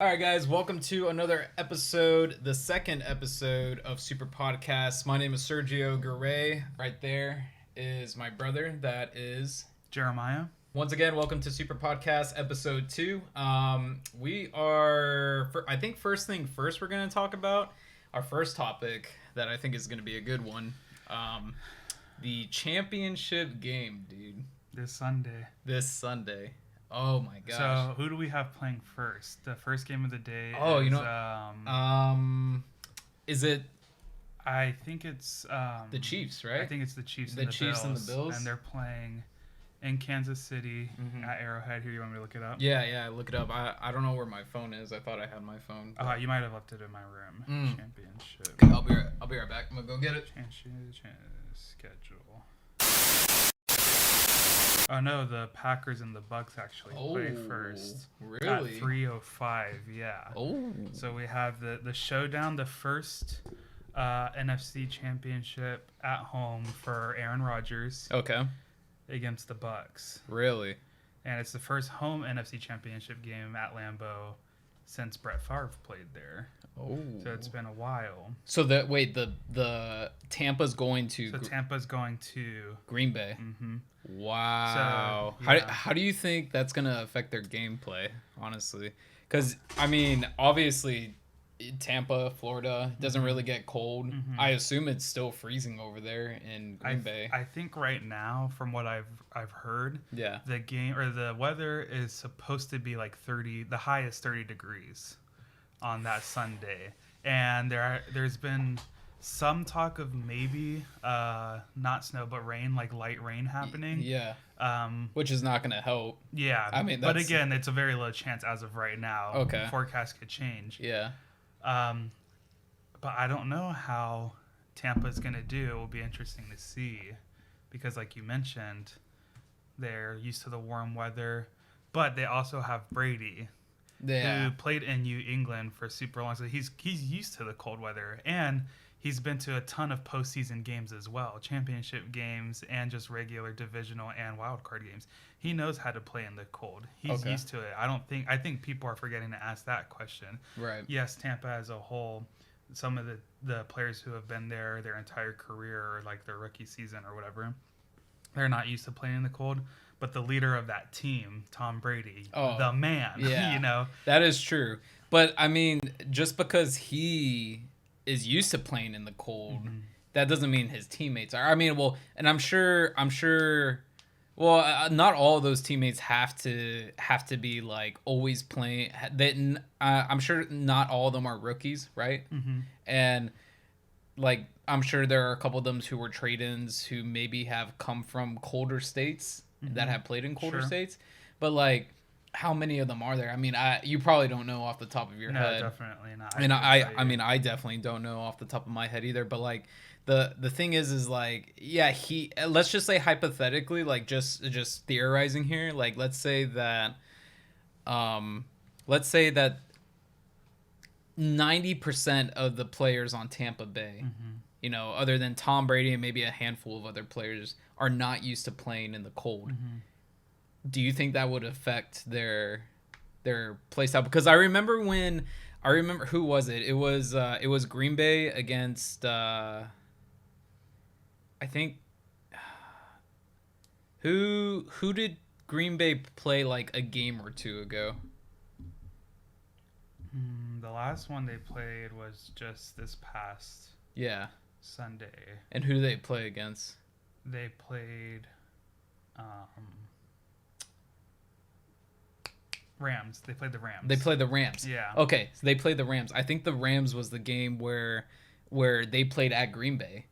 All right, guys, welcome to another episode, the second episode of Super Podcast. My name is Sergio Garay. Right there is my brother, that is Jeremiah. Once again, welcome to Super Podcast episode 2. We are, I think, first thing first, we're going to talk about our first topic that I think is going to be a good one. The championship game, dude. This Sunday. This Sunday. Oh my gosh. So who do we have playing first? The first game of the day. Oh, is, you know, is it I think it's the Chiefs, right? I think it's the Chiefs. The and the Chiefs Bills, and the Bills, and they're playing in Kansas City at Arrowhead. Here, you want me to look it up? Yeah, look it up. I don't know where my phone is. I thought I had my phone. You might have left it in my room. Championship. Okay, I'll be right back. I'm gonna go get it. Schedule. Oh no, the Packers and the Bucks actually play first. Really? At 3:05, yeah. Oh. So we have the showdown, the first NFC Championship at home for Aaron Rodgers Okay. against the Bucks, Really? and it's the first home NFC Championship game at Lambeau since Brett Favre played there. Oh. So it's been a while. So the Tampa's going to So Tampa's going to Green Bay. Mm-hmm. Wow. So, yeah. How do you think that's gonna affect their gameplay? Honestly, because I mean, obviously, Tampa, Florida doesn't really get cold. Mm-hmm. I assume it's still freezing over there in Green Bay. I think right now, from what I've heard, Yeah. the game or the weather is supposed to be like 30, the highest 30 degrees on that Sunday, and there's been some talk of maybe not snow but rain, like light rain happening. Yeah. Um, Which is not gonna help. yeah. I mean, but that's- again, it's a very low chance as of right now. Okay. Forecast could change. Yeah. But I don't know how Tampa's going to do. It will be interesting to see because, like you mentioned, they're used to the warm weather, but they also have Brady, Yeah. who played in New England for super long. So he's used to the cold weather, and he's been to a ton of postseason games as well, championship games and just regular divisional and wild card games. He knows how to play in the cold. He's Okay. used to it. I think people are forgetting to ask that question. Right. Yes, Tampa as a whole, some of the players who have been there their entire career or like their rookie season or whatever, they're not used to playing in the cold. But the leader of that team, Tom Brady, the man, Yeah. you know. That is true. But I mean, just because he is used to playing in the cold, that doesn't mean his teammates are. I mean, well, and I'm sure. Well, not all of those teammates have to be like always playing. I'm sure not all of them are rookies, right? Mm-hmm. And like I'm sure there are a couple of them who were trade-ins who maybe have come from colder states that have played in colder states. But like, how many of them are there? I mean, you probably don't know off the top of your head. No, definitely not. And I mean, I definitely don't know off the top of my head either. But like, the thing is like, yeah, let's just say hypothetically, like just theorizing here, like let's say that 90% of the players on Tampa Bay, you know, other than Tom Brady and maybe a handful of other players, are not used to playing in the cold. Do you think that would affect their play style? Because I remember who was it? It was Green Bay against I think who did Green Bay play like a game or two ago? The last one they played was just this past Sunday. And who do they play against? They played Rams. They played the Rams. They played the Rams. Yeah. Okay, so they played the Rams. I think the Rams was the game where they played at Green Bay.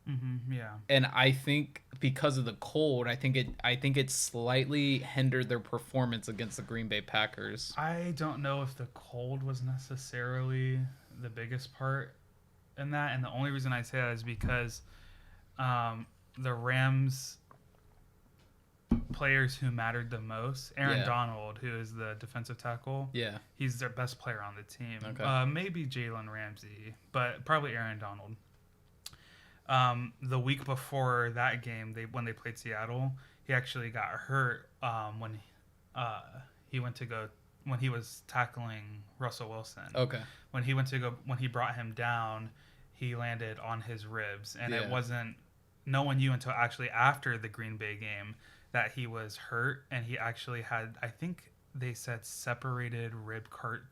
Yeah. And I think because of the cold, I think it slightly hindered their performance against the Green Bay Packers. I don't know if the cold was necessarily the biggest part in that, and the only reason I say that is because the Rams players who mattered the most, Aaron Donald, who is the defensive tackle, he's their best player on the team. Okay. Maybe Jalen Ramsey, but probably Aaron Donald. The week before that game, when they played Seattle, he actually got hurt when he went to go when he was tackling Russell Wilson. Okay. When he brought him down, he landed on his ribs, and it wasn't. No one knew until actually after the Green Bay game that he was hurt, and he actually had, I think they said, separated rib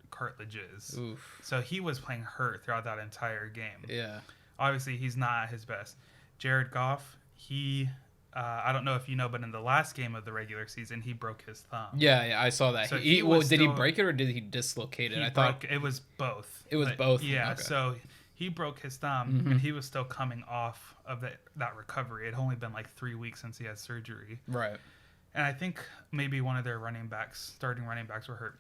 cartilages. Oof. So he was playing hurt throughout that entire game. Yeah. Obviously, he's not at his best. Jared Goff, I don't know if you know, but in the last game of the regular season, he broke his thumb. Yeah, I saw that. So Did he break it or did he dislocate it? I thought it was both. It was both. Yeah, okay. so he broke his thumb, and he was still coming off of that recovery. It had only been like 3 weeks since he had surgery. Right. And I think maybe one of their starting running backs were hurt.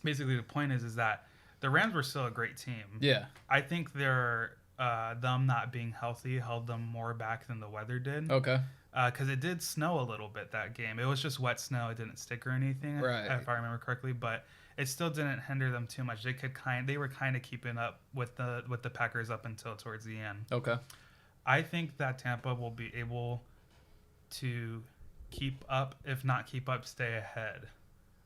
Basically, the point is that the Rams were still a great team. Yeah. I think them not being healthy held them more back than the weather did. Okay. Because it did snow a little bit that game. It was just wet snow. It didn't stick or anything, right. if I remember correctly. But it still didn't hinder them too much. They were kind of keeping up with the Packers up until towards the end. Okay. I think that Tampa will be able to keep up, if not keep up, stay ahead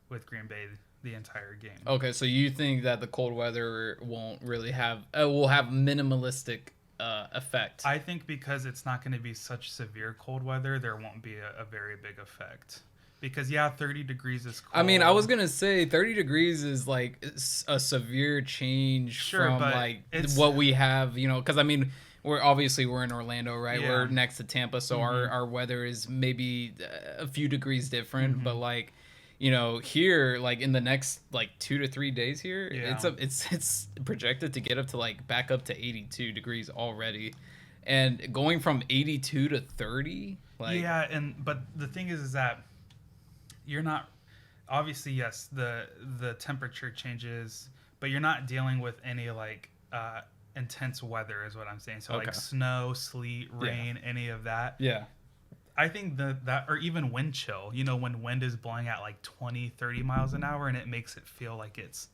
with Green Bay the entire game. Okay, so you think that the cold weather won't really will have minimalistic effect? I think because it's not going to be such severe cold weather, there won't be a very big effect. Because 30 degrees is cold. I mean, I was gonna say 30 degrees is like a severe change from like what we have, because I mean, we're in Orlando, right? Yeah. We're next to Tampa, so our weather is maybe a few degrees different, but like, here, like in the next like 2 to 3 days here, it's projected to get up to like back up to 82 degrees already, and going from 82 to 30, like but the thing is that you're not, obviously, yes, the temperature changes, but you're not dealing with any like intense weather is what I'm saying. So like snow, sleet, rain, any of that. Yeah. I think that or even wind chill, when wind is blowing at like 20, 30 miles an hour and it makes it feel like it's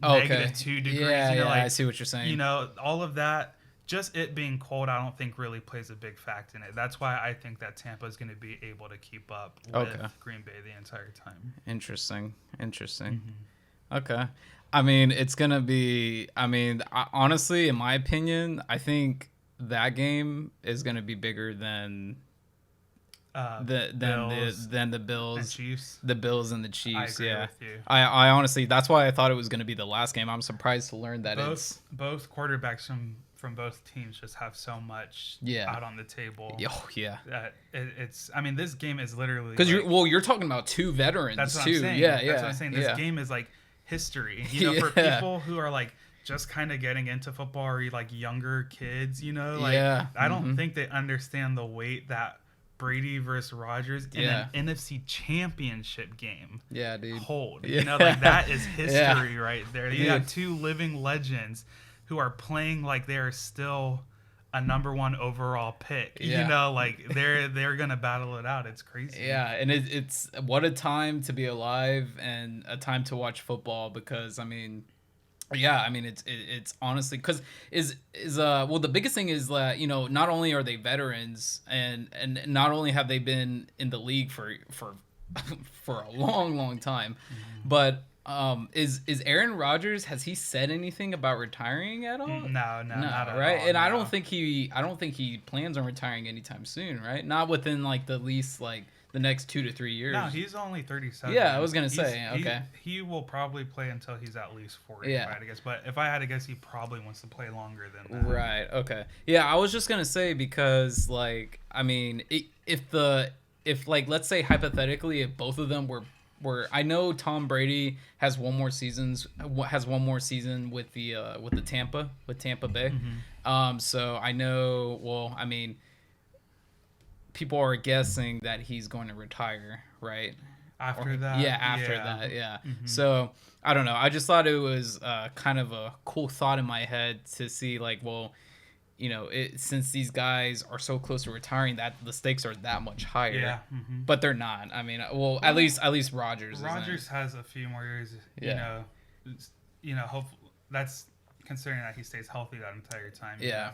negative 2 degrees. Yeah, like, I see what you're saying. All of that, just it being cold, I don't think really plays a big factor in it. That's why I think that Tampa is going to be able to keep up with Green Bay the entire time. Interesting. Okay. I mean, it's going to be, honestly, in my opinion, I think that game is going to be bigger than the Bills and Chiefs. The Bills and the Chiefs. I agree with you. I honestly, that's why I thought it was going to be the last game. I'm surprised to learn that both quarterbacks from both teams just have so much out on the table. Oh yeah. It's. I mean, this game is literally because you're talking about two veterans. That's what too. I'm saying. Yeah. That's what I'm saying. This game is like history. For people who are like just kind of getting into football or like younger kids, I don't think they understand the weight that Brady versus Rodgers in an NFC Championship game. Yeah, dude. Hold. That is history right there. You got two living legends who are playing like they're still a number one overall pick. They're gonna battle it out. It's crazy. Yeah, and it's what a time to be alive and a time to watch football because it's honestly because the biggest thing is that not only are they veterans and not only have they been in the league for a long time, but is Aaron Rodgers, has he said anything about retiring at all? No, not at right? all. And I don't think he plans on retiring anytime soon, right? Not within like the least like the next 2 to 3 years. No, he's only 37. Yeah, I was gonna say. Okay. He will probably play until he's at least 40. If I had to guess. But if I had to guess, he probably wants to play longer than that. Right. Okay. Yeah, I was just gonna say because like if let's say hypothetically if both of them were I know Tom Brady has one more season with Tampa Bay. Mm-hmm. So I know. People are guessing that he's going to retire, right? After that. Mm-hmm. So I don't know. I just thought it was kind of a cool thought in my head to see since these guys are so close to retiring, that the stakes are that much higher. Yeah. Mm-hmm. But they're not. I mean, at least Rodgers. Rodgers has a few more years. Hopefully that's considering that he stays healthy that entire time. Yeah.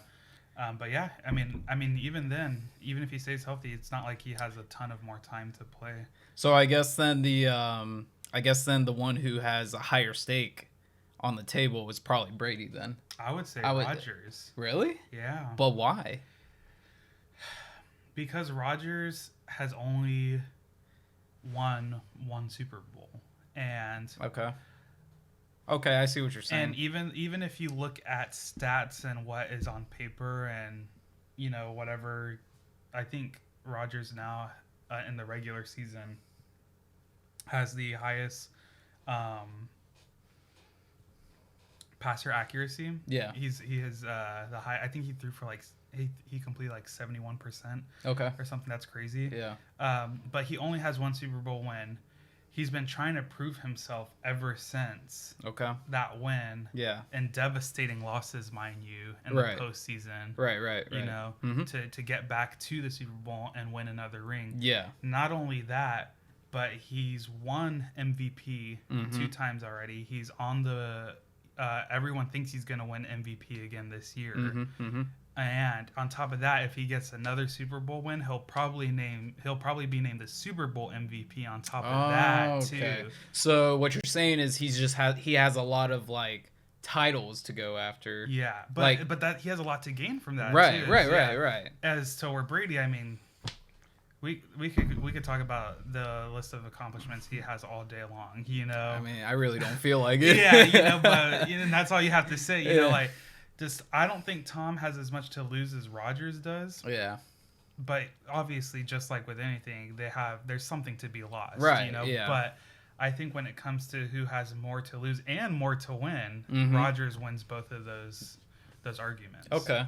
But yeah, I mean, even then, even if he stays healthy, it's not like he has a ton of more time to play. So I guess then I guess then the one who has a higher stake on the table was probably Brady then. I would say I would- Rodgers. Really? Yeah. But why? Because Rodgers has only won one Super Bowl. And Okay, I see what you're saying. and even if you look at stats and what is on paper and whatever, I think Rodgers now in the regular season has the highest passer accuracy. Yeah. He has the high. I think he threw for he completed 71% Okay. or something. That's crazy. Yeah. But he only has one Super Bowl win. He's been trying to prove himself ever since Okay. that win. Yeah. And devastating losses, mind you, in Right. the postseason. Right. You know, Mhm. to get back to the Super Bowl and win another ring. Yeah. Not only that, but he's won MVP Mhm. 2 times already. He's on the. Everyone thinks he's going to win MVP again this year. Mhm. And on top of that, if he gets another Super Bowl win, he'll probably be named the Super Bowl MVP on top of that too. So what you're saying is he has a lot of titles to go after. Yeah, but that he has a lot to gain from that. Right. too. Right. As to where Brady, I mean, we could talk about the list of accomplishments he has all day long. I mean, I really don't feel like it. Yeah, but that's all you have to say. Yeah. I don't think Tom has as much to lose as Rodgers does. Yeah. But obviously, just like with anything, there's something to be lost. Right. Yeah. But I think when it comes to who has more to lose and more to win, Mhm. Rodgers wins both of those arguments. Okay.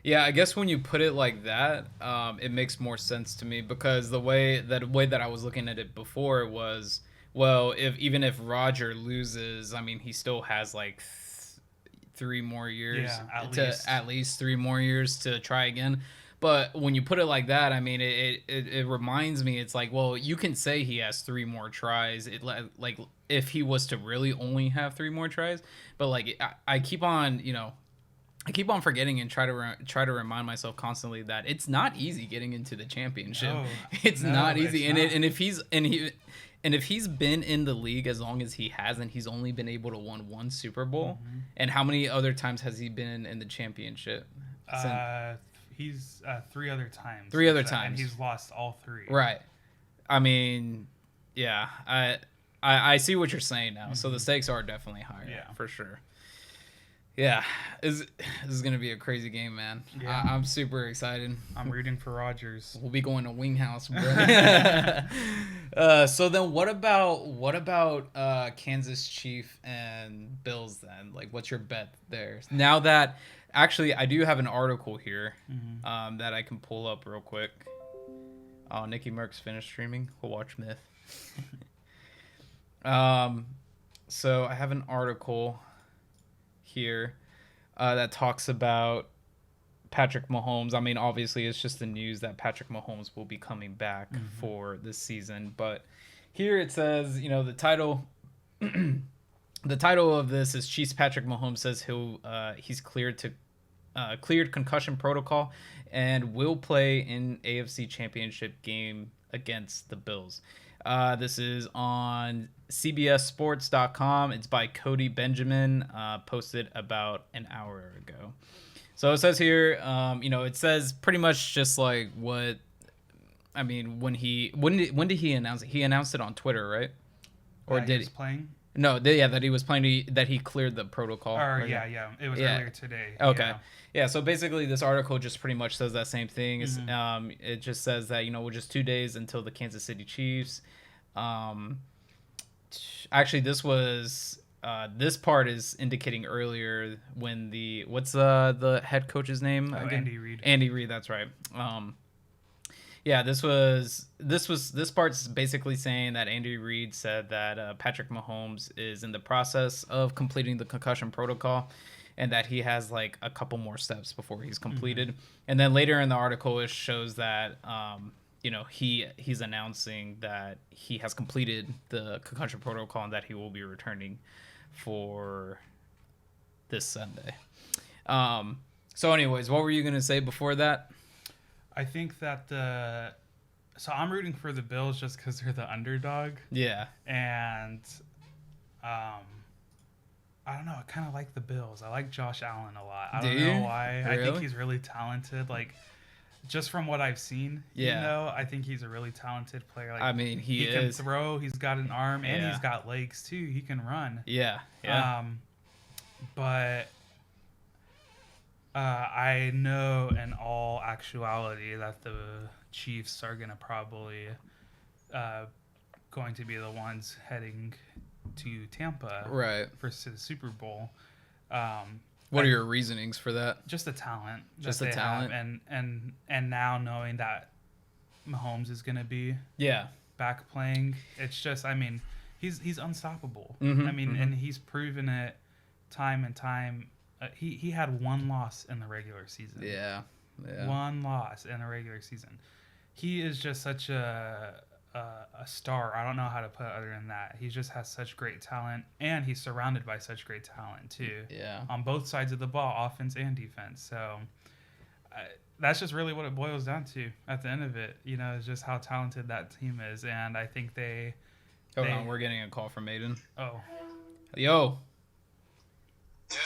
Yeah, I guess when you put it like that, it makes more sense to me because the way that I was looking at it before was, well, even if Roger loses, I mean, he still has 3 more years at least 3 more years to try again. But when you put it like that, I mean, it reminds me, it's well, you can say he has 3 more tries. If he was to really only have 3 more tries, but I keep on, I keep on forgetting and try to remind myself constantly that it's not easy getting into the championship. No, it's not easy, it's not. And if he's been in the league as long as he has, and he's only been able to win 1 Super Bowl, and how many other times has he been in the championship? He's 3 other times. 3 other and times. he's lost all 3. Right. I mean, yeah, I see what you're saying now. So the stakes are definitely higher, for sure. Yeah, this is gonna be a crazy game, man. Yeah. I'm super excited. I'm rooting for Rodgers. We'll be going to Wing House, bro. So then, what about Kansas Chief and Bills then? What's your bet there? Now that actually, I do have an article here that I can pull up real quick. Oh, Nicky Merckx finished streaming. We'll watch Myth. So I have an article here that talks about Patrick Mahomes. I mean, obviously, it's just the news that Patrick Mahomes will be coming back for this season. But here it says, the title, the title of this is Chiefs Patrick Mahomes says he's cleared concussion protocol and will play in AFC Championship game against the Bills. This is on CBSSports.com. It's by Cody Benjamin, posted about an hour ago. So it says here, it says pretty much just what, I mean, when did he announce it? He announced it on Twitter, right? Or He did was playing? No, that he was playing, that he cleared the protocol. Yeah. It was earlier today. Okay. Yeah, so basically this article just pretty much says that same thing. It just says that, we're just 2 days until the Kansas City Chiefs. Actually, this part is indicating earlier when what's the head coach's name again? Andy Reid. Andy Reid, that's right. Yeah, this part's basically saying that Andy Reid said that Patrick Mahomes is in the process of completing the concussion protocol, and that he has a couple more steps before he's completed. And then later in the article, it shows that he's announcing that he has completed the concussion protocol and that he will be returning for this Sunday. So anyways, what were you going to say before that? I think that So I'm rooting for the Bills just because they're the underdog, Yeah. and I don't know. I kind of like the Bills. I like Josh Allen a lot. I Do don't you? know why. I think Really? he's really talented. Like, just from what I've seen, Yeah. I think he's a really talented player. Like, I mean, he can is. throw. He's got an arm, and Yeah. he's got legs too. He can run. Yeah. Yeah. But I know in all actuality that the Chiefs are gonna probably going to be the ones heading to Tampa Right. for the Super Bowl. What are your reasonings for that? Just the talent. Just that the they talent? have. And now knowing that Mahomes is gonna be Yeah. back playing, it's just, I mean, he's unstoppable. Mhm, I mean, mhm. and he's proven it time and time. He had one loss in the regular season. Yeah. Yeah. One loss in a regular season. He is just such a star. I don't know how to put it other than that. He just has such great talent, and he's surrounded by such great talent too. Yeah. On both sides of the ball, offense and defense. So that's just really what it boils down to at the end of it. It's just how talented that team is, and I think Hold on, we're getting a call from Aiden. Oh, Yo. Yo,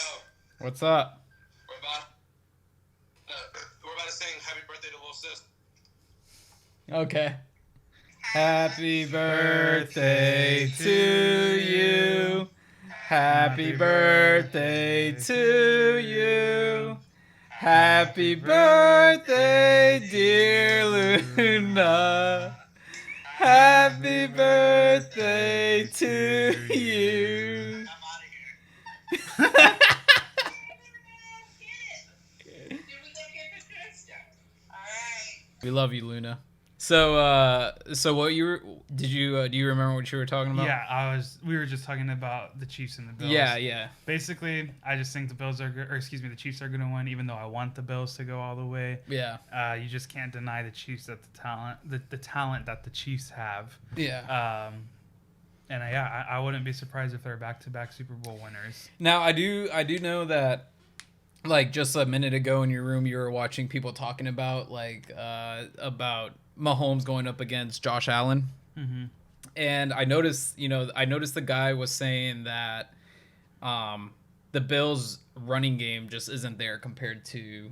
What's up? we're about to sing happy birthday to little sis. Okay. Happy birthday to you. Happy birthday to you. Happy birthday, dear Luna. Happy birthday to you. I'm out of here. We love you, Luna. So, what do you remember what you were talking about? yeah, we were just talking about the Chiefs and the Bills. Yeah. Basically, I just think the Chiefs are going to win, even though I want the Bills to go all the way. Yeah. You just can't deny the Chiefs that the talent that the Chiefs have. Yeah. And I wouldn't be surprised if they're back-to-back Super Bowl winners. Now, I do know that, like, just a minute ago in your room, you were watching people talking about, like, about Mahomes going up against Josh Allen. Mm-hmm. And I noticed the guy was saying that the Bills' running game just isn't there compared to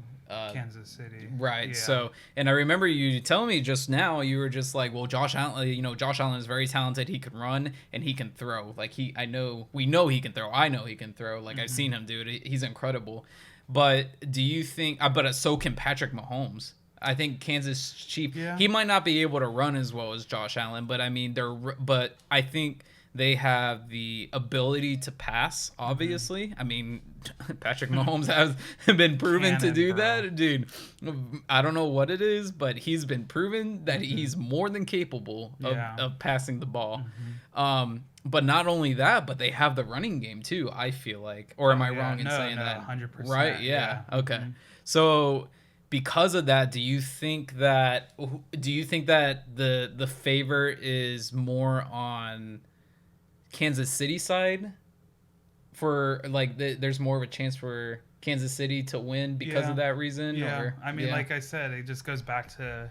Kansas City. right. Yeah. So, and I remember you telling me just now, you were just like, well, Josh Allen is very talented. He can run and he can throw. Like, we know he can throw. I know he can throw. Like, I've seen him do it. He's incredible. But do you think, but so can Patrick Mahomes. I think Kansas Chiefs, Yeah. he might not be able to run as well as Josh Allen, but I mean, but I think they have the ability to pass, obviously. I mean, Patrick Mahomes has been proven to do that. Dude, I don't know what it is, but he's been proven that he's more than capable of passing the ball. But not only that, but they have the running game too, I feel like. Or am I wrong in saying that? 100%. Right? Yeah. Okay. So because of that, do you think that the favor is more on Kansas City side for like there's more of a chance for Kansas City to win because of that reason? Yeah. Or, I mean, like I said, it just goes back to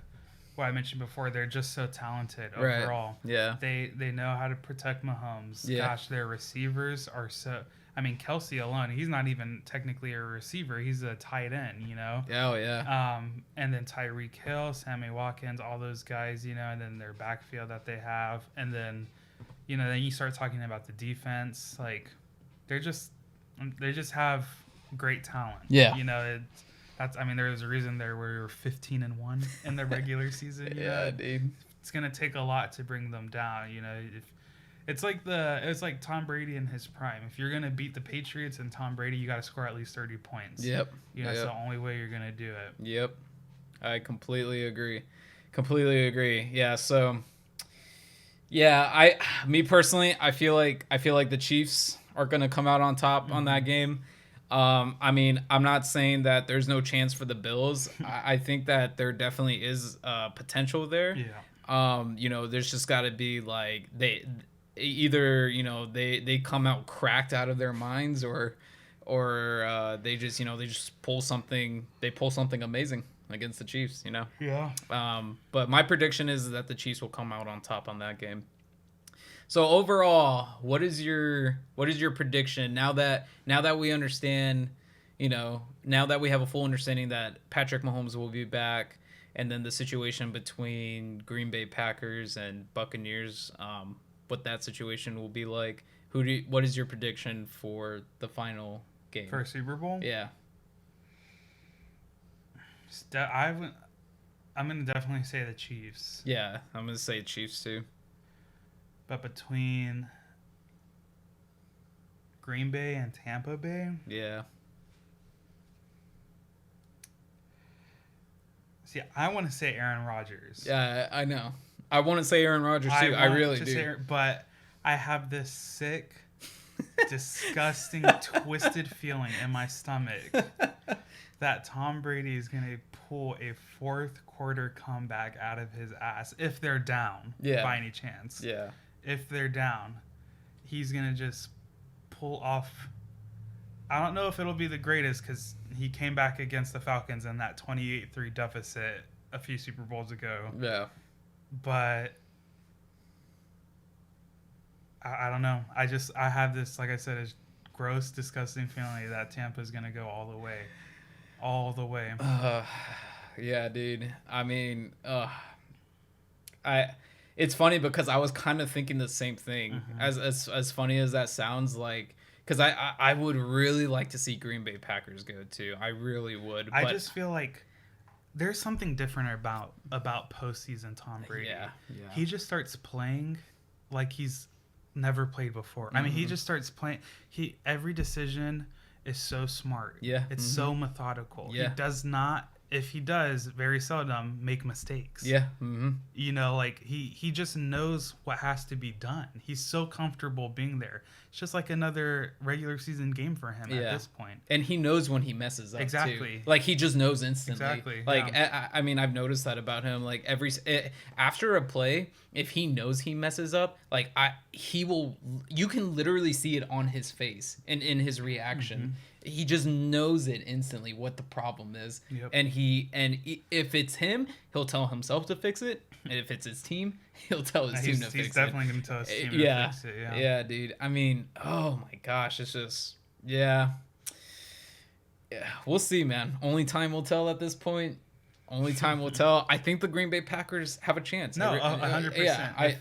what I mentioned before. They're just so talented Right. overall. Yeah. They know how to protect Mahomes. Yeah. Gosh, their receivers are so. I mean, Kelsey alone, he's not even technically a receiver. He's a tight end, Oh yeah. And then Tyreek Hill, Sammy Watkins, all those guys, and then their backfield that they have. And then, then you start talking about the defense. Like, they just have great talent. Yeah. There's a reason we were 15-1 in the regular season. Yeah, dude. It's going to take a lot to bring them down. It's like Tom Brady in his prime. If you're gonna beat the Patriots and Tom Brady, you got to score at least 30 points. Yep. That's the only way you're gonna do it. Yep. I completely agree. Yeah. So. Yeah, me personally, I feel like the Chiefs are gonna come out on top on that game. I mean, I'm not saying that there's no chance for the Bills. I think that there definitely is potential there. Yeah. There's just got to be like they come out cracked out of their minds or they just pull something amazing. against the Chiefs, you know. Yeah. But my prediction is that the Chiefs will come out on top on that game. So overall, what is your prediction now that we understand, you know, now that we have a full understanding that Patrick Mahomes will be back, and then the situation between Green Bay Packers and Buccaneers, what that situation will be like? What is your prediction for the final game For Super Bowl? Yeah. I'm going to definitely say the Chiefs. Yeah, I'm going to say Chiefs too. But between Green Bay and Tampa Bay, Yeah. see, I want to say Aaron Rodgers. Yeah, I know. I want to say Aaron Rodgers too. I really do. But I have this sick, disgusting, twisted feeling in my stomach that Tom Brady is going to pull a fourth quarter comeback out of his ass if they're down by any chance. Yeah. If they're down, he's going to just pull off. I don't know if it'll be the greatest because he came back against the Falcons in that 28-3 deficit a few Super Bowls ago. Yeah. But I don't know. I have this, like I said, a gross, disgusting feeling that Tampa's going to go all the way. All the way. Yeah, dude. I mean, it's funny because I was kind of thinking the same thing. Mm-hmm. As funny as that sounds, like, because I would really like to see Green Bay Packers go too. I really would. I just feel like there's something different about postseason Tom Brady. Yeah. He just starts playing like he's never played before. Mm-hmm. I mean, he just starts playing. Every decision is so smart. Yeah. It's so methodical. Yeah. He does not, if he does, very seldom make mistakes. Yeah. Mm-hmm. You know, like he just knows what has to be done. He's so comfortable being there. It's just like another regular season game for him at this point. And he knows when he messes up exactly. too. Like he just knows instantly. Exactly. Like I mean, I've noticed that about him. Like after a play, if he knows he messes up, like he will. You can literally see it on his face and in his reaction. Mm-hmm. He just knows it instantly what the problem is. Yep. And if it's him, he'll tell himself to fix it. And if it's his team, he'll tell his team to fix it. He's definitely going to tell his team to fix it. Yeah. Yeah, dude. I mean, oh my gosh, it's just yeah. We'll see, man. Only time will tell at this point. Only time will tell. I think the Green Bay Packers have a chance. No, 100%. Yeah,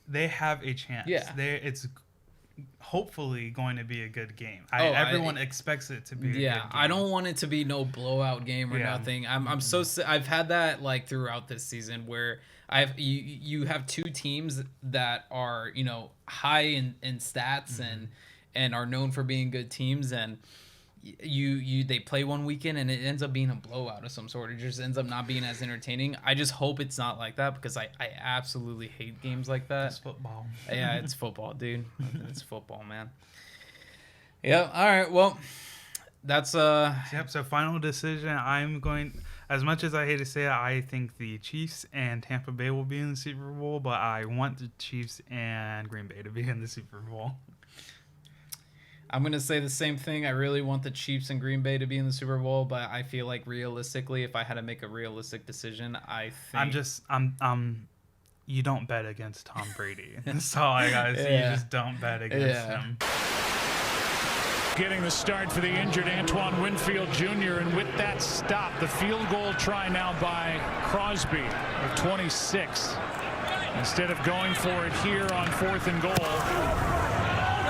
they have a chance. Yeah. It's hopefully going to be a good game. Everyone expects it to be a good game. I don't want it to be no blowout game or nothing. I'm so I've had that like throughout this season where you have two teams that are, you know, high in stats and are known for being good teams, and they play one weekend and it ends up being a blowout of some sort. It just ends up not being as entertaining. I just hope it's not like that because I absolutely hate games like that. It's football. Yeah, it's football, dude. It's football, man. Yeah. All right. Well, that's Yep. So final decision. I'm going. As much as I hate to say it, I think the Chiefs and Tampa Bay will be in the Super Bowl, but I want the Chiefs and Green Bay to be in the Super Bowl. I'm going to say the same thing. I really want the Chiefs and Green Bay to be in the Super Bowl, but I feel like realistically, if I had to make a realistic decision, I think... You don't bet against Tom Brady. That's all I got to say. You just don't bet against him. Getting the start for the injured Antoine Winfield Jr., and with that stop, the field goal try now by Crosby of 26. Instead of going for it here on 4th and goal,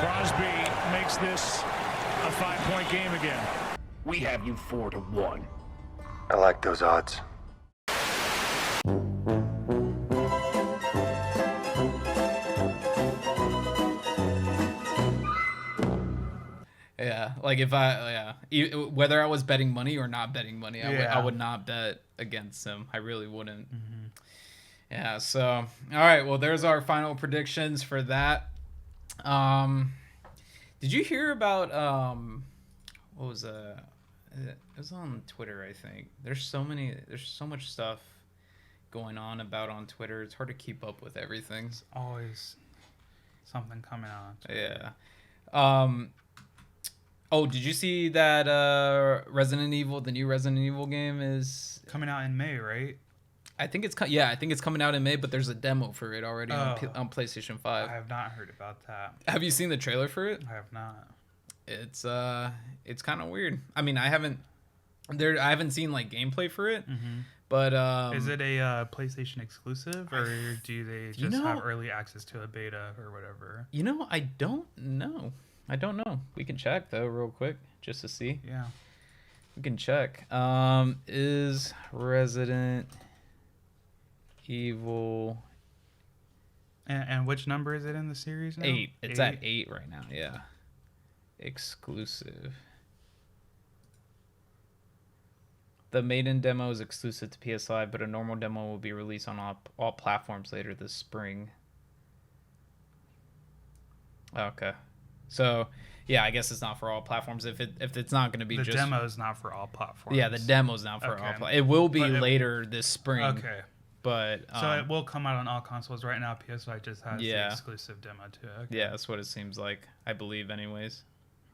Crosby makes this a 5-point game again. We have you 4-1. I like those odds. Yeah, like if whether I was betting money or not betting money, I would not bet against him. I really wouldn't. Mm-hmm. Yeah, so all right, well, there's our final predictions for that. Did you hear about what was it was on Twitter, I think. There's so much stuff going on on Twitter. It's hard to keep up with everything. There's always something coming on. Yeah. Oh, did you see that Resident Evil, the new Resident Evil game is Coming out in May, right? I think it's coming out in May, but there's a demo for it already on PlayStation I 5. have not heard about that. Have you seen the trailer for it? I have not. It's kind of weird. I mean, I haven't seen like gameplay for it, but Is it a PlayStation exclusive, or do they just have early access to a beta or whatever? I don't know. We can check though real quick just to see. Yeah. We can check. Is Resident Evil And which number is it in the series now? 8? It's at 8 right now. Yeah. Exclusive. The maiden demo is exclusive to PS5, but a normal demo will be released on all platforms later this spring. Okay. So, yeah, I guess it's not for all platforms. If it's not going to be The just demo is not for all platforms. Yeah, the demo's not for all Okay. platforms. It will be But later this spring. Okay. But So it will come out on all consoles. Right now, PS5 just has the exclusive demo to it. Okay. yeah, that's what it seems like. I believe, anyways.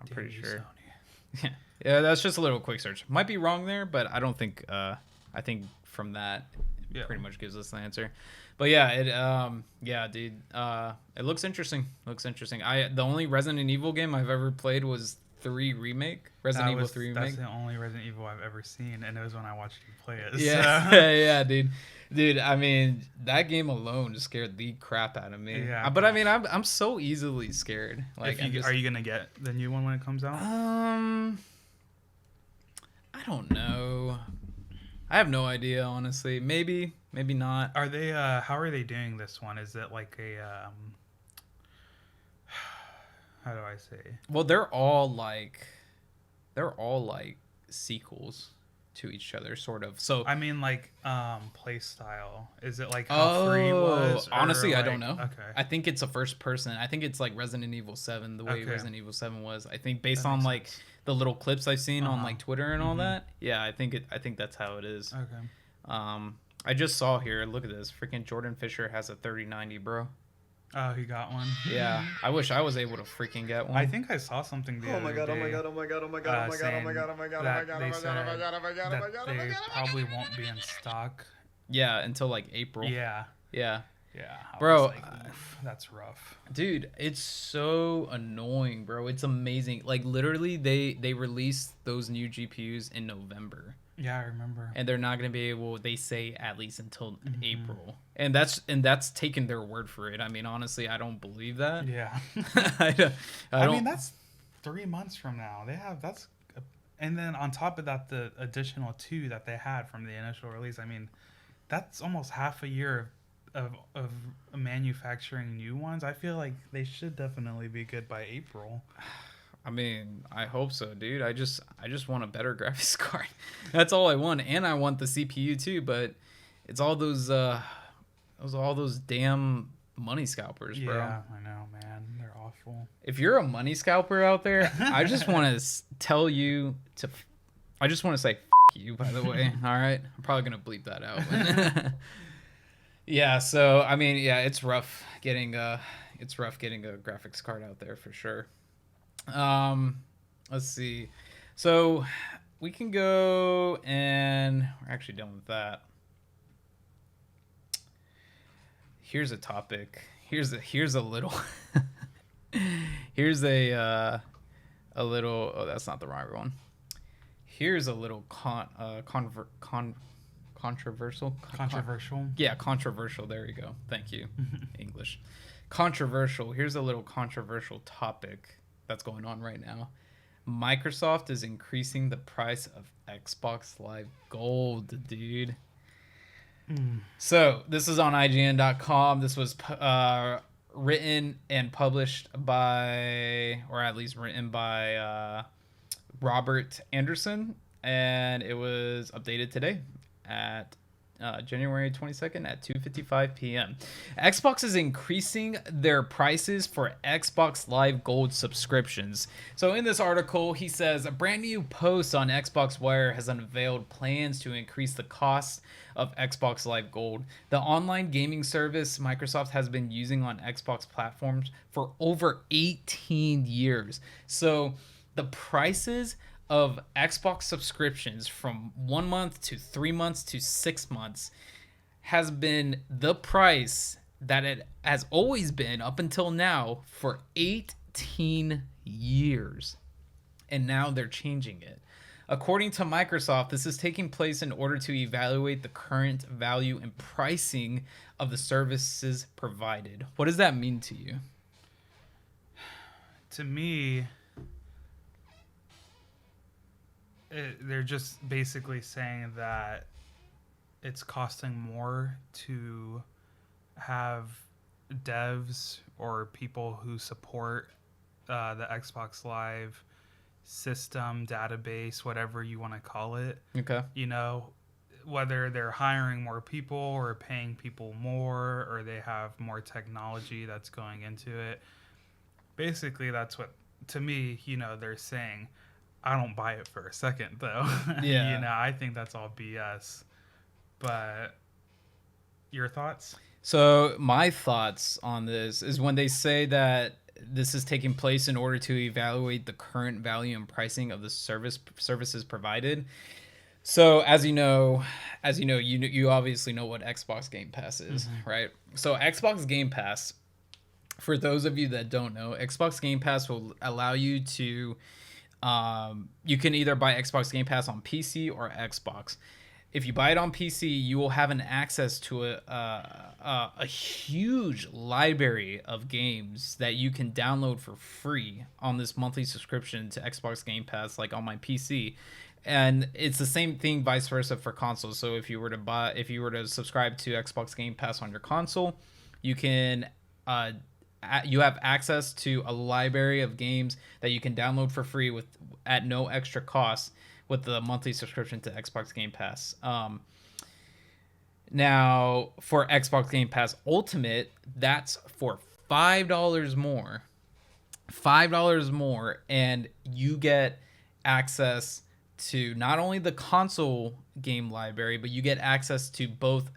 I'm Damn pretty you, sure. Sony. Yeah, that's just a little quick search. Might be wrong there, but I don't think. I think from that, it pretty much gives us the answer. But yeah, dude. It looks interesting. The only Resident Evil game I've ever played was 3 Remake. Resident Evil 3 Remake. That's the only Resident Evil I've ever seen, and it was when I watched you play it. Yeah, So. yeah, dude. I mean, that game alone scared the crap out of me. Yeah, But I mean, I'm so easily scared. Like, Are you gonna get the new one when it comes out? I don't know. I have no idea, honestly. Maybe not. Are they? How are they doing this one? Is it like a? How do I say? Well, they're all like sequels to each other, sort of. So I mean, like, play style. Is it like how 3 was? Or honestly, I like, don't know. Okay. I think it's a first person. I think it's like Resident Evil 7, the way Okay. Resident Evil 7 was. I think based That on makes like sense. the little clips I've seen on like Twitter and all Mhm. that. Yeah, I think that's how it is. Okay. I just saw here. Look at this. Freaking Jordan Fisher has a 3090, bro. Oh, he got one. Yeah, I wish I was able to freaking get one. I think I saw something the other day. That they probably won't be in stock. Yeah, until like April. Yeah. Yeah. Yeah. I Bro, was like, oof, that's rough. Dude, it's so annoying, bro. It's amazing. Like literally they released those new GPUs in November. Yeah, I remember. And they're not going to be able, they say, at least until April. And that's taking their word for it. I mean, honestly, I don't believe that. Yeah. I mean, that's 3 months from now. And then on top of that, the additional 2 that they had from the initial release. I mean, that's almost half a year of manufacturing new ones. I feel like they should definitely be good by April. I mean, I hope so, dude. I just want a better graphics card. That's all I want, and I want the CPU too. But it's all those damn money scalpers, bro. Yeah, I know, man. They're awful. If you're a money scalper out there, I just want to tell you to. I just want to say F you. By the way, all right. I'm probably gonna bleep that out. Yeah. So I mean, yeah, it's rough getting a graphics card out there for sure. Let's see. So we can go, and we're actually done with that. Here's a topic. Here's a little oh, that's not the right one. Here's a little controversial. Yeah, controversial. There you go. Thank you. English. Controversial. Here's a little controversial topic that's going on right now. Microsoft is increasing the price of Xbox Live Gold, dude. So this is on IGN.com. This was written and published by, or at least written by Robert Anderson, and it was updated today at January 22nd at 2:55 p.m. Xbox is increasing their prices for Xbox Live Gold subscriptions. So in this article, he says a brand new post on Xbox Wire has unveiled plans to increase the cost of Xbox Live Gold, the online gaming service Microsoft has been using on Xbox platforms for over 18 years. So the prices of Xbox subscriptions from 1 month to 3 months to 6 months has been the price that it has always been up until now for 18 years. And now they're changing it. According to Microsoft, this is taking place in order to evaluate the current value and pricing of the services provided. What does that mean to you? To me, they're just basically saying that it's costing more to have devs or people who support the Xbox Live system, database, whatever you want to call it. Okay. You know, whether they're hiring more people or paying people more, or they have more technology that's going into it. Basically, that's what, to me, you know, they're saying. I don't buy it for a second, though. Yeah. You know, I think that's all BS. But your thoughts? So my thoughts on this is when they say that this is taking place in order to evaluate the current value and pricing of the services provided. So as you know, you obviously know what Xbox Game Pass is, right? So Xbox Game Pass, for those of you that don't know, Xbox Game Pass will allow you to, you can either buy Xbox Game Pass on PC or Xbox. If you buy it on PC, you will have an access to a huge library of games that you can download for free on this monthly subscription to Xbox Game Pass, like on my PC. And it's the same thing vice versa for consoles. So if you were to subscribe to Xbox Game Pass on your console, you can you have access to a library of games that you can download for free at no extra cost with the monthly subscription to Xbox Game Pass. Now, for Xbox Game Pass Ultimate, that's for $5 more. $5 more, and you get access to not only the console game library, but you get access to both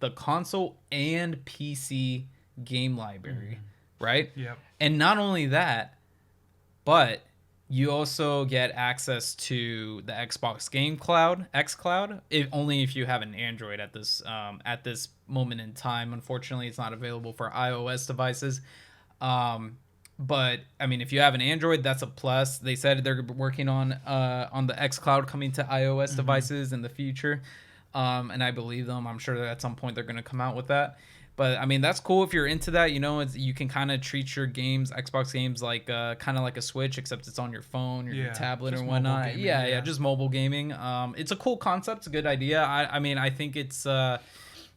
the console and PC game library, right? Yep. And not only that, but you also get access to the Xbox Game Cloud, xCloud, only if you have an Android at this moment in time. Unfortunately, it's not available for iOS devices. But I mean, if you have an Android, that's a plus. They said they're working on the xCloud coming to iOS devices in the future, and I believe them. I'm sure that at some point they're going to come out with that. But I mean, that's cool if you're into that. You know, you can kind of treat your games, Xbox games, like kind of like a Switch, except it's on your phone or your tablet or whatnot. Gaming, yeah, just mobile gaming. It's a cool concept. It's a good idea. I mean, I think it's.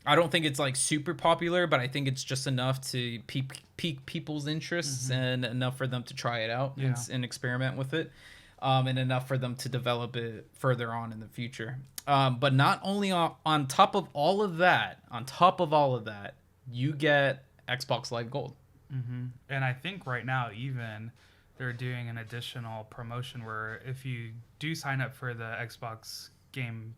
I don't think it's like super popular, but I think it's just enough to pique people's interests and enough for them to try it out and experiment with it, and enough for them to develop it further on in the future. But not only on top of all of that, you get Xbox Live Gold. And I think right now even they're doing an additional promotion where if you do sign up for the Xbox game,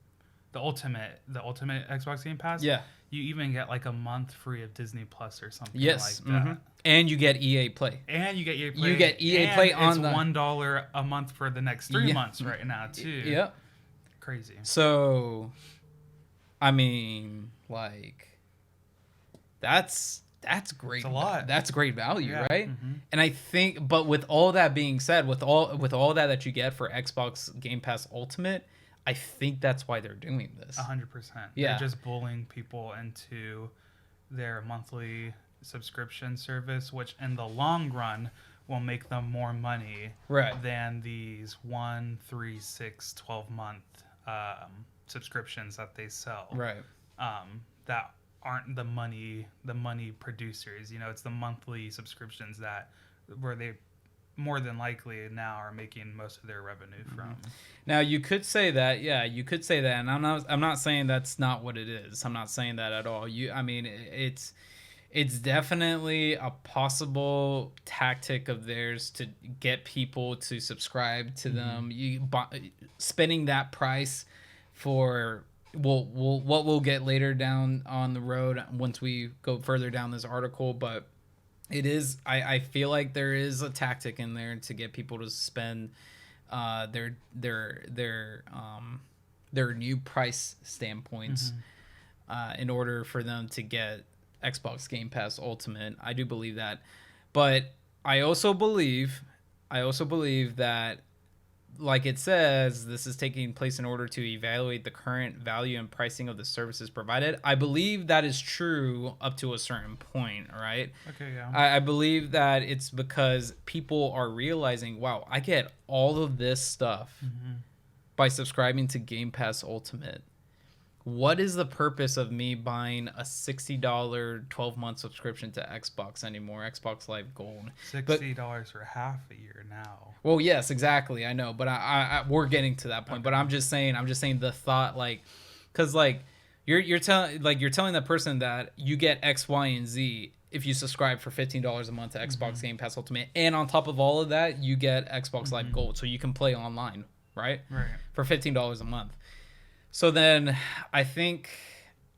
the ultimate Xbox Game Pass, you even get like a month free of Disney Plus or something like that. And you get EA Play. You get EA Play and on it's $1 a month for the next 3 months right now too. Yep. Crazy. So, I mean, like, that's great. It's a lot. That's great value, right? And I think, but with all that being said, with all that you get for Xbox Game Pass Ultimate, I think that's why they're doing this. 100%. Yeah. They're just bullying people into their monthly subscription service, which in the long run will make them more money than these 1, 3, 6, 12-month subscriptions that they sell. Right. That aren't the money producers. You know, it's the monthly subscriptions where they more than likely now are making most of their revenue from. Now you could say that, and I'm not saying that's not what it is. I'm not saying that at all. I mean, it's definitely a possible tactic of theirs to get people to subscribe to them. Spending that price for what we'll get later down on the road once we go further down this article, but it is I feel like there is a tactic in there to get people to spend their new price standpoints in order for them to get Xbox Game Pass Ultimate. I do believe that, but I also believe that, like it says, this is taking place in order to evaluate the current value and pricing of the services provided. I believe that is true up to a certain point, right? Okay, yeah. I believe that it's because people are realizing, wow, I get all of this stuff by subscribing to Game Pass Ultimate. What is the purpose of me buying a $60 12-month subscription to Xbox anymore, Xbox Live Gold? $60 for half a year now. Well, yes, exactly. I know, but I we're getting to that point. But I'm just saying the thought, like, because like you're telling that person that you get X, Y, and Z if you subscribe for $15 a month to Xbox Game Pass Ultimate, and on top of all of that, you get Xbox Live Gold, so you can play online, right? Right. For $15 a month. So then I think,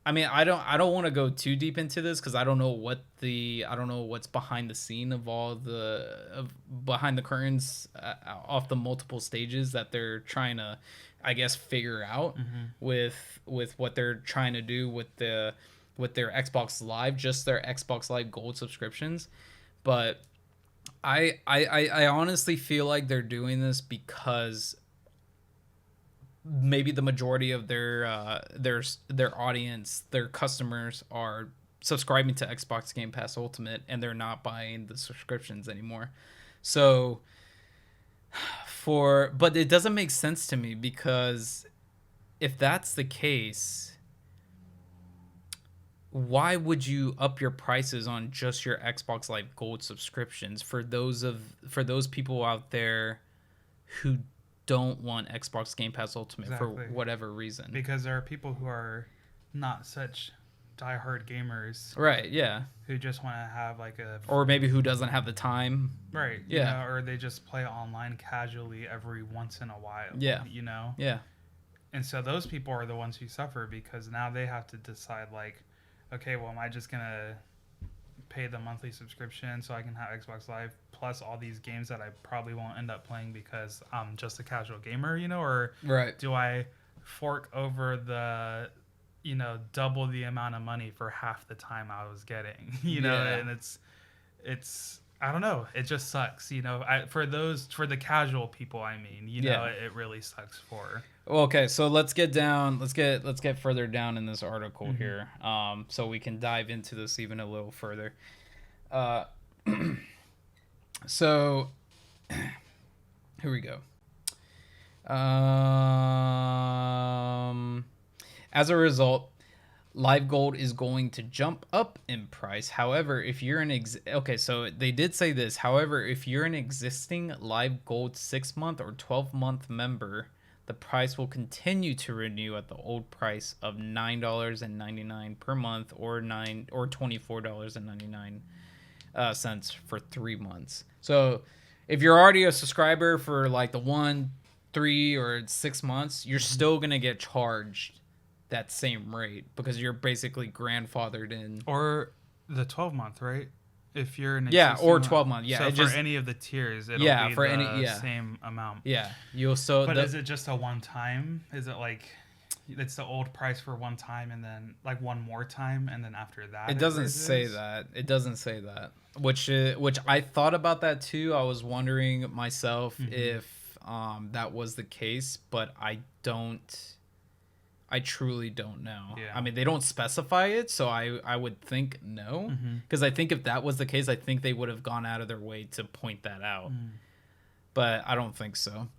I mean, I don't want to go too deep into this because I don't know what's behind the scene of all behind the curtains off the multiple stages that they're trying to, I guess, figure out with what they're trying to do with their Xbox Live, just their Xbox Live Gold subscriptions. But I honestly feel like they're doing this because maybe the majority of their audience, their customers, are subscribing to Xbox Game Pass Ultimate and they're not buying the subscriptions anymore. So but it doesn't make sense to me, because if that's the case, why would you up your prices on just your Xbox Live Gold subscriptions for those people out there who don't want Xbox Game Pass Ultimate for whatever reason? Because there are people who are not such diehard gamers, right? Yeah, who just want to have or maybe who doesn't have the time, right? Yeah, or they just play online casually every once in a while. Yeah, Yeah. And so those people are the ones who suffer, because now they have to decide, like, okay, well, am I just gonna pay the monthly subscription so I can have Xbox Live plus all these games that I probably won't end up playing because I'm just a casual gamer, or right? Do I fork over the, double the amount of money for half the time I was getting, and it's I don't know, it just sucks, for the casual people, I mean, it really sucks for. Okay, so let's get further down in this article here, so we can dive into this even a little further. So here we go. As a result, Live Gold is going to jump up in price. However, if you're so they did say this. However, if you're an existing Live Gold 6-month or 12-month member, the price will continue to renew at the old price of $9.99 per month, or $24.99 for 3 months. So if you're already a subscriber for like the 1, 3, or 6 months, you're still gonna get charged that same rate because you're basically grandfathered in. Or the 12-month, right? If you're an or 12-month, yeah. So for any of the tiers, it'll be for the same amount. Yeah, you'll still. But is it just a one time? Is it like it's the old price for one time and then like one more time and then after that? It doesn't say that. It doesn't say that. Which I thought about that too. I was wondering myself if that was the case, but I truly don't know. Yeah. I mean, they don't specify it, so I would think no. Because I think if that was the case, I think they would have gone out of their way to point that out. But I don't think so.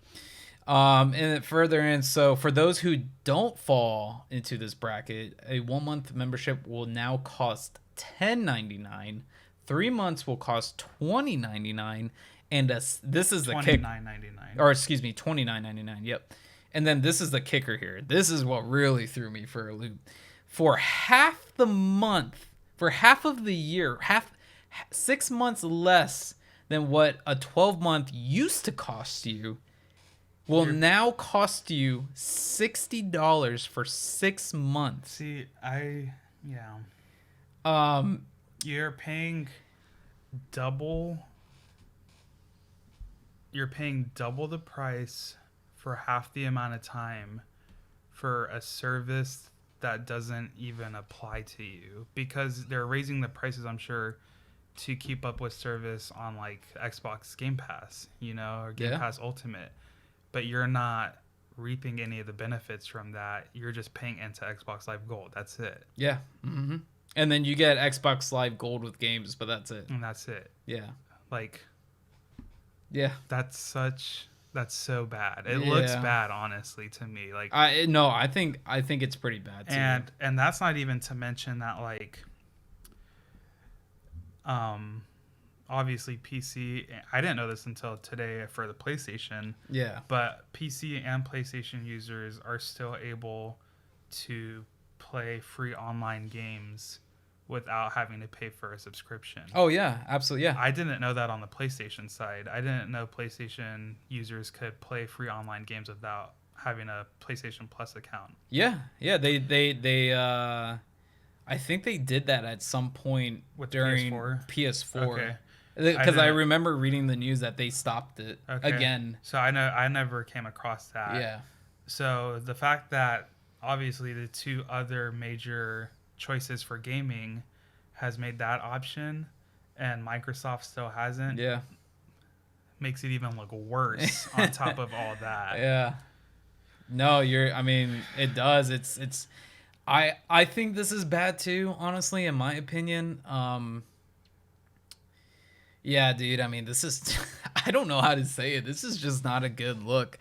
And further in, so for those who don't fall into this bracket, a 1-month membership will now cost $10.99. 3 months will cost $20.99. And this is the kick. $29.99. Or excuse me, $29.99. Yep. And then this is the kicker here. This is what really threw me for a loop. For half the month, for half of the year, 6 months less than what a 12-month used to cost you, will now cost you $60 for 6 months. See, you're paying double you're paying double the price for half the amount of time for a service that doesn't even apply to you, because they're raising the prices, I'm sure, to keep up with service on like Xbox Game Pass, or Game Pass Ultimate. But you're not reaping any of the benefits from that. You're just paying into Xbox Live Gold. That's it. Yeah. Mm-hmm. And then you get Xbox Live Gold with games, but that's it. And that's it. Yeah. Like, yeah. That's so bad. It looks bad, honestly, to me. Like, I think it's pretty bad too. And that's not even to mention that, like, obviously PC, I didn't know this until today for the PlayStation. Yeah. But PC and PlayStation users are still able to play free online games without having to pay for a subscription. Oh yeah, absolutely, yeah. I didn't know that on the PlayStation side. I didn't know PlayStation users could play free online games without having a PlayStation Plus account. Yeah. They I think they did that at some point during PS4. Okay. Because I remember reading the news that they stopped it again. So I never came across that. Yeah. So the fact that obviously the two other major choices for gaming has made that option and Microsoft still hasn't, makes it even look worse on top of all that. Yeah. No, it does. It's I think this is bad too, honestly, in my opinion. Yeah, dude, I mean, this is I don't know how to say it. This is just not a good look.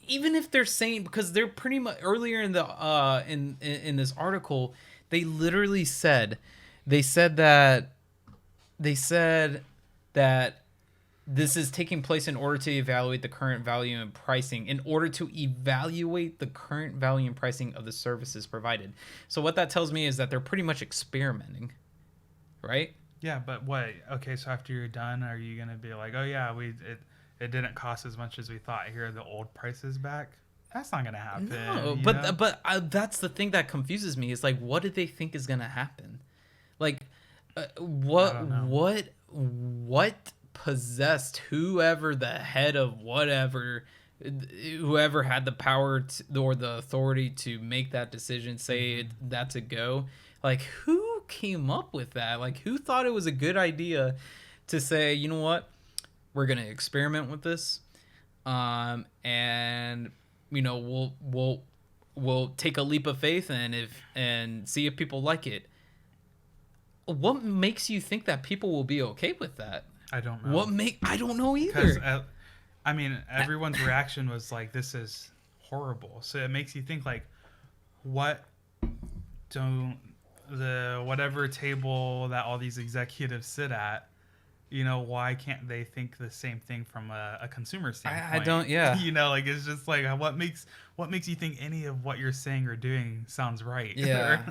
Even if they're saying, because they're pretty much earlier in the in this article, they literally said that this is taking place in order to evaluate the current value and pricing, of the services provided. So what that tells me is that they're pretty much experimenting, right? Yeah, but what? Okay, so after you're done, are you gonna be like, oh yeah, it didn't cost as much as we thought. Here are the old prices back. That's not gonna happen. No, but that's the thing that confuses me. Is like, what do they think is gonna happen? Like, what possessed whoever the head of whoever had the power or the authority to make that decision, say that's a go? Like, who came up with that? Like, who thought it was a good idea to say, you know what, we're gonna experiment with this, and we'll take a leap of faith and see if people like it. What makes you think that people will be okay with that? I don't know. I don't know either. Because everyone's reaction was like, this is horrible. So it makes you think, like, whatever table that all these executives sit at, why can't they think the same thing from a consumer standpoint? I don't. Yeah. Like, it's just like, what makes you think any of what you're saying or doing sounds right? Yeah.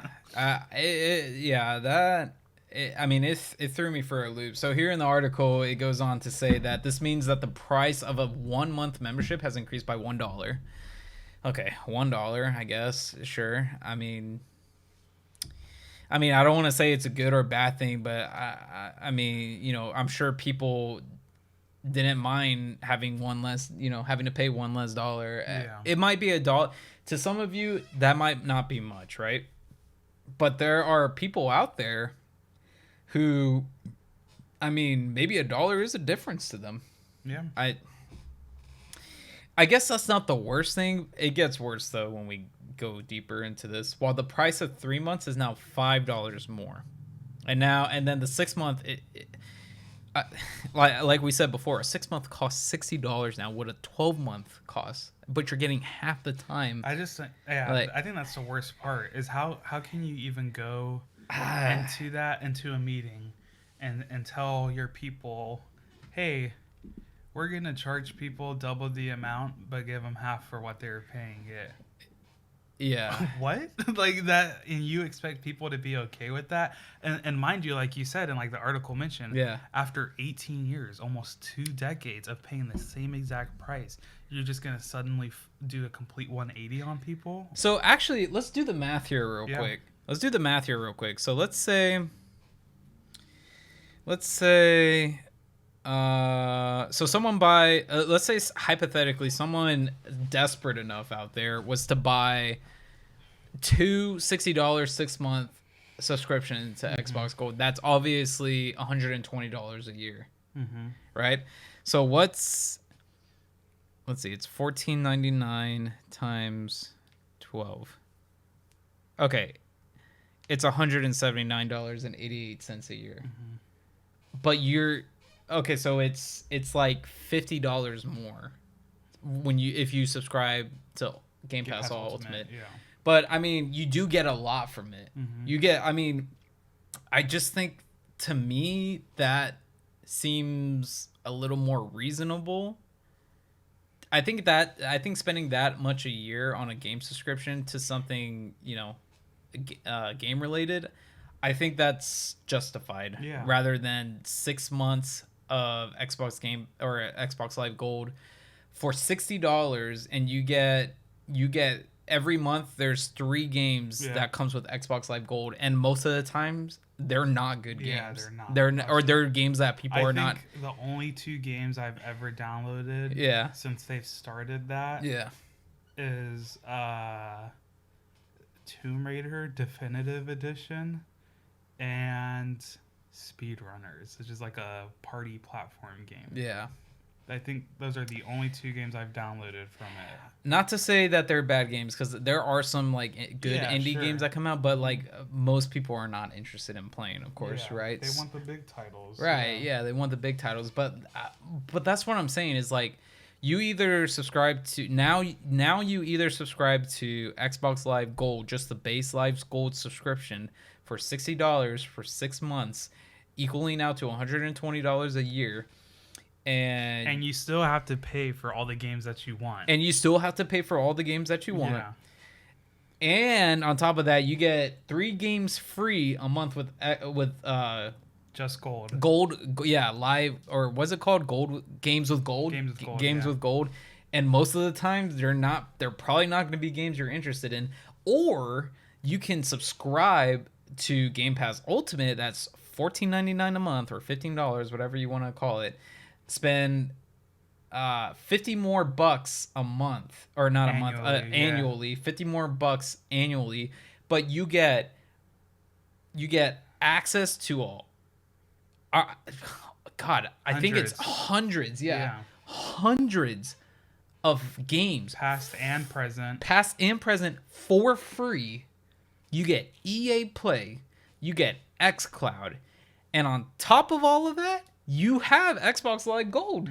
It threw me for a loop. So here in the article, it goes on to say that this means that the price of a 1-month membership has increased by $1. Okay, $1, I guess. Sure. I mean, I don't want to say it's a good or bad thing, but I'm sure people didn't mind having having to pay one less dollar. Yeah. It might be $1 to some of you. That might not be much, right? But there are people out there who, maybe $1 is a difference to them. Yeah. I guess that's not the worst thing. It gets worse though when we go deeper into this. While the price of 3 months is now $5 more, and then the 6 month, like we said before, a 6 month costs $60 now. What a 12-month costs, but you're getting half the time. I think that's the worst part is how can you even go into a meeting and tell your people, hey, we're gonna charge people double the amount but give them half for what they were paying it. Yeah. What? Like that, and you expect people to be okay with that? And mind you, like you said, and like the article mentioned, after 18 years, almost 2 decades of paying the same exact price, you're just gonna suddenly do a complete 180 on people? So actually, let's do the math here real quick. So let's say So someone buy, let's say hypothetically, someone desperate enough out there was to buy two $60 6-month subscription to Xbox Gold. That's obviously $120 a year, right? So let's see, it's $14.99 times 12. Okay, it's $179.88 a year. But okay, so it's like $50 more if you subscribe to Game Pass Ultimate. Yeah. But I mean, you do get a lot from it. You get, I mean, I just think to me that seems a little more reasonable. I think spending that much a year on a game subscription to something, game related, I think that's justified. Yeah. Rather than 6 months of Xbox Game or Xbox Live Gold for $60, and you get every month there's 3 games that comes with Xbox Live Gold, and most of the times they're not good games. Yeah, they're not. They're games that people are not. The only 2 games I've ever downloaded since they've started that is Tomb Raider Definitive Edition and Speedrunners, which is like a party platform game. Yeah. I think those are the only 2 games I've downloaded from it. Not to say that they're bad games, because there are some like good indie games that come out, but like most people are not interested in playing, of course, right? They want the big titles, right? Yeah, they want the big titles, but that's what I'm saying is like you either subscribe to now you either subscribe to Xbox Live Gold, just the base Live Gold subscription for $60 for 6 months, equaling out to $120 a year. And you still have to pay for all the games that you want. And on top of that, you get 3 games free a month with just gold. Live, or what's it called? Games with Gold. With Gold. And most of the time they're probably not going to be games you're interested in. Or you can subscribe to Game Pass Ultimate. That's $14.99 a month or $15, whatever you want to call it. Spend $50 more a month, or not annually, $50 more annually, but you get access to all. God, I think it's hundreds, hundreds of games, past and present, for free. You get EA Play, you get xCloud, and on top of all of that, you have Xbox Live Gold.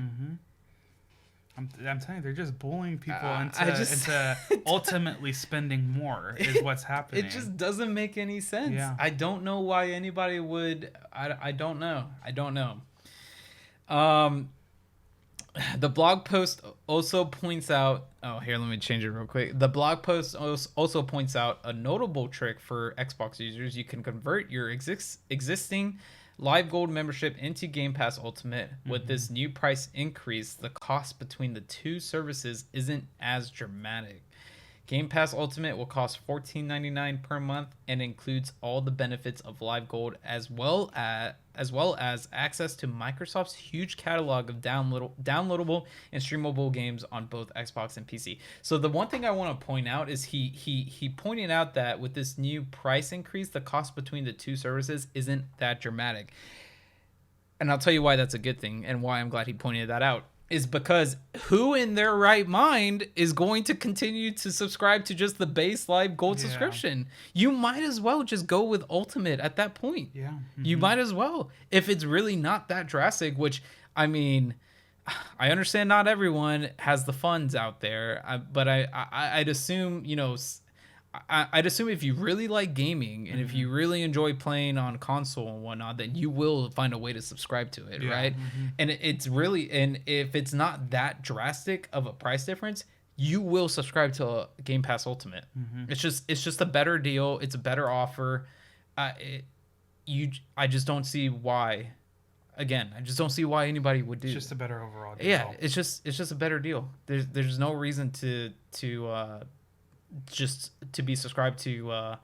I'm telling you, they're just bullying people into ultimately spending more is what's happening. It just doesn't make any sense. Yeah. I don't know why anybody would. I don't know. The blog post also points out. Oh, here, let me change it real quick. The blog post also points out a notable trick for Xbox users. You can convert your existing Live Gold membership into Game Pass Ultimate. With this new price increase, the cost between the 2 services isn't as dramatic. Game Pass Ultimate will cost $14.99 per month and includes all the benefits of Live Gold, as well as access to Microsoft's huge catalog of downloadable and streamable games on both Xbox and PC. So the one thing I want to point out is he pointed out that with this new price increase, the cost between the 2 services isn't that dramatic. And I'll tell you why that's a good thing, and why I'm glad he pointed that out. Is because who in their right mind is going to continue to subscribe to just the base Live Gold subscription? You might as well just go with Ultimate at that point. Yeah. You might as well. If it's really not that drastic, which, I mean, I understand not everyone has the funds out there, but I'd assume, I'd assume if you really like gaming and if you really enjoy playing on console and whatnot, then you will find a way to subscribe to it, right? And it's really, and if it's not that drastic of a price difference, you will subscribe to Game Pass Ultimate. It's just a better deal. It's a better offer. I just don't see why. Again, I just don't see why anybody would do. It's just a better overall deal. Yeah, it's just a better deal. There's no reason to just to be subscribed to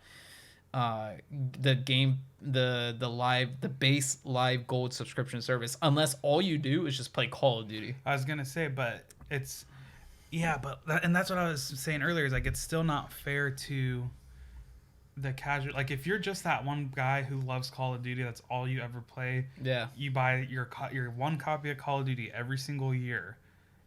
the base live gold subscription service unless all you do is just play Call of Duty. I was gonna say, but it's and that's what I was saying earlier. Is like it's still not fair to the casual. Like if you're just that one guy who loves Call of Duty, that's all you ever play. Yeah. You buy your one copy of Call of Duty every single year,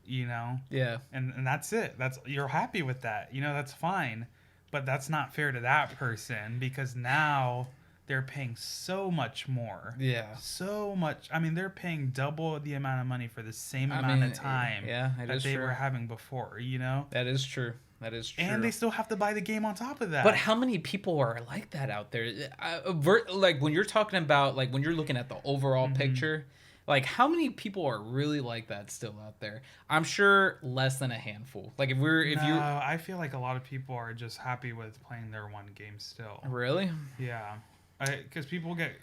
Yeah. and that's it. You're happy with that. That's fine. But that's not fair to that person because now they're paying so much more. Yeah. So much. I mean, they're paying double the amount of money for the same amount of time that they were having before, That is true. That is true. And they still have to buy the game on top of that. But how many people are like that out there? Like when you're talking about, like when you're looking at the overall picture, like how many people are really like that still out there? I'm sure less than a handful. Like I feel like a lot of people are just happy with playing their one game still. Really? Yeah. Because people get,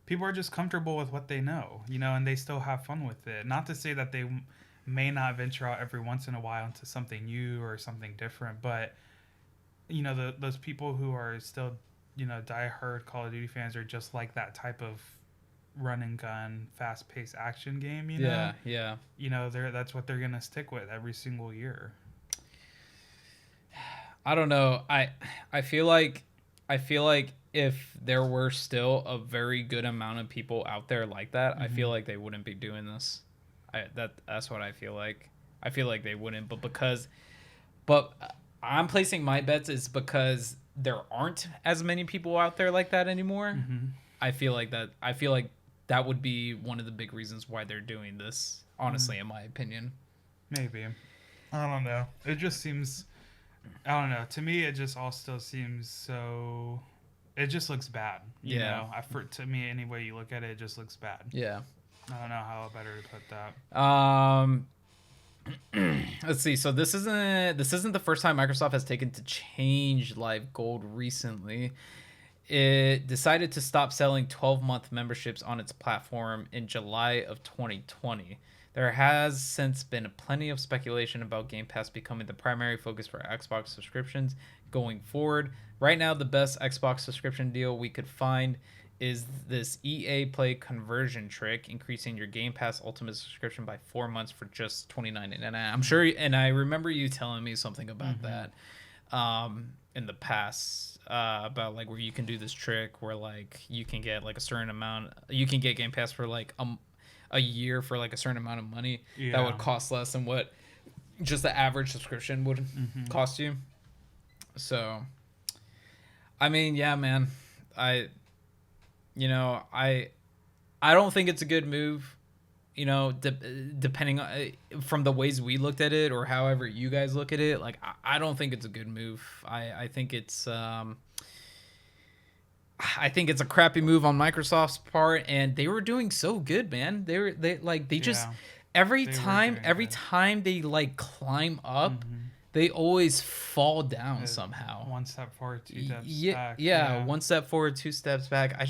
people are just comfortable with what they know, and they still have fun with it. Not to say that they may not venture out every once in a while into something new or something different, but, those people who are still, diehard Call of Duty fans are just like that type of run and gun, fast-paced action game, Yeah, yeah. That's what they're going to stick with every single year. I don't know. I feel like if there were still a very good amount of people out there like that, I feel like they wouldn't be doing this. That's what I feel like. I feel like they wouldn't, but I'm placing my bets is because there aren't as many people out there like that anymore. I feel like that would be one of the big reasons why they're doing this, honestly, in my opinion. Maybe. I don't know. It just seems, I don't know. To me, it just all still seems so, it just looks bad. You know? To me, any way you look at it, it just looks bad. Yeah. I don't know how better to put that. Let's see. So this isn't the first time Microsoft has taken to change Live Gold recently. It decided to stop selling 12-month memberships on its platform in July of 2020. There has since been plenty of speculation about Game Pass becoming the primary focus for Xbox subscriptions going forward. Right now, the best Xbox subscription deal we could find is this EA Play conversion trick, increasing your Game Pass Ultimate subscription by 4 months for just $29.99. I'm sure, and I remember you telling me something about that in the past, about like where you can do this trick where like you can get like a certain amount, you can get Game Pass for like a year for like a certain amount of money that would cost less than what just the average subscription would cost you. So, I mean, yeah, man, I don't think it's a good move, depending on from the ways we looked at it or however you guys look at it. Like, I don't think it's a good move. I think it's a crappy move on Microsoft's part, and they were doing so good, man. Every time they like climb up, they always fall down somehow. One step forward, two steps back. Yeah, 1 step forward, 2 steps back. I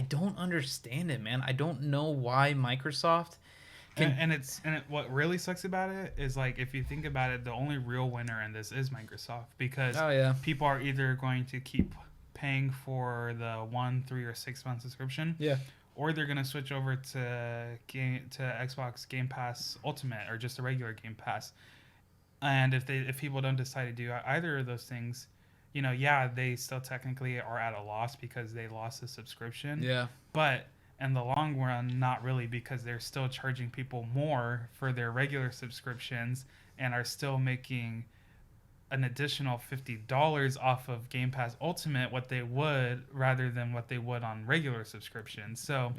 don't understand it, man. I don't know why Microsoft can... what really sucks about it is, like, if you think about it, the only real winner in this is Microsoft, because people are either going to keep paying for the 1, 3, or 6 month subscription, or they're gonna switch over to Xbox Game Pass Ultimate or just a regular Game Pass. And if people don't decide to do either of those things, they still technically are at a loss because they lost the subscription. Yeah. But in the long run, not really, because they're still charging people more for their regular subscriptions and are still making an additional $50 off of Game Pass Ultimate rather than what they would on regular subscriptions. So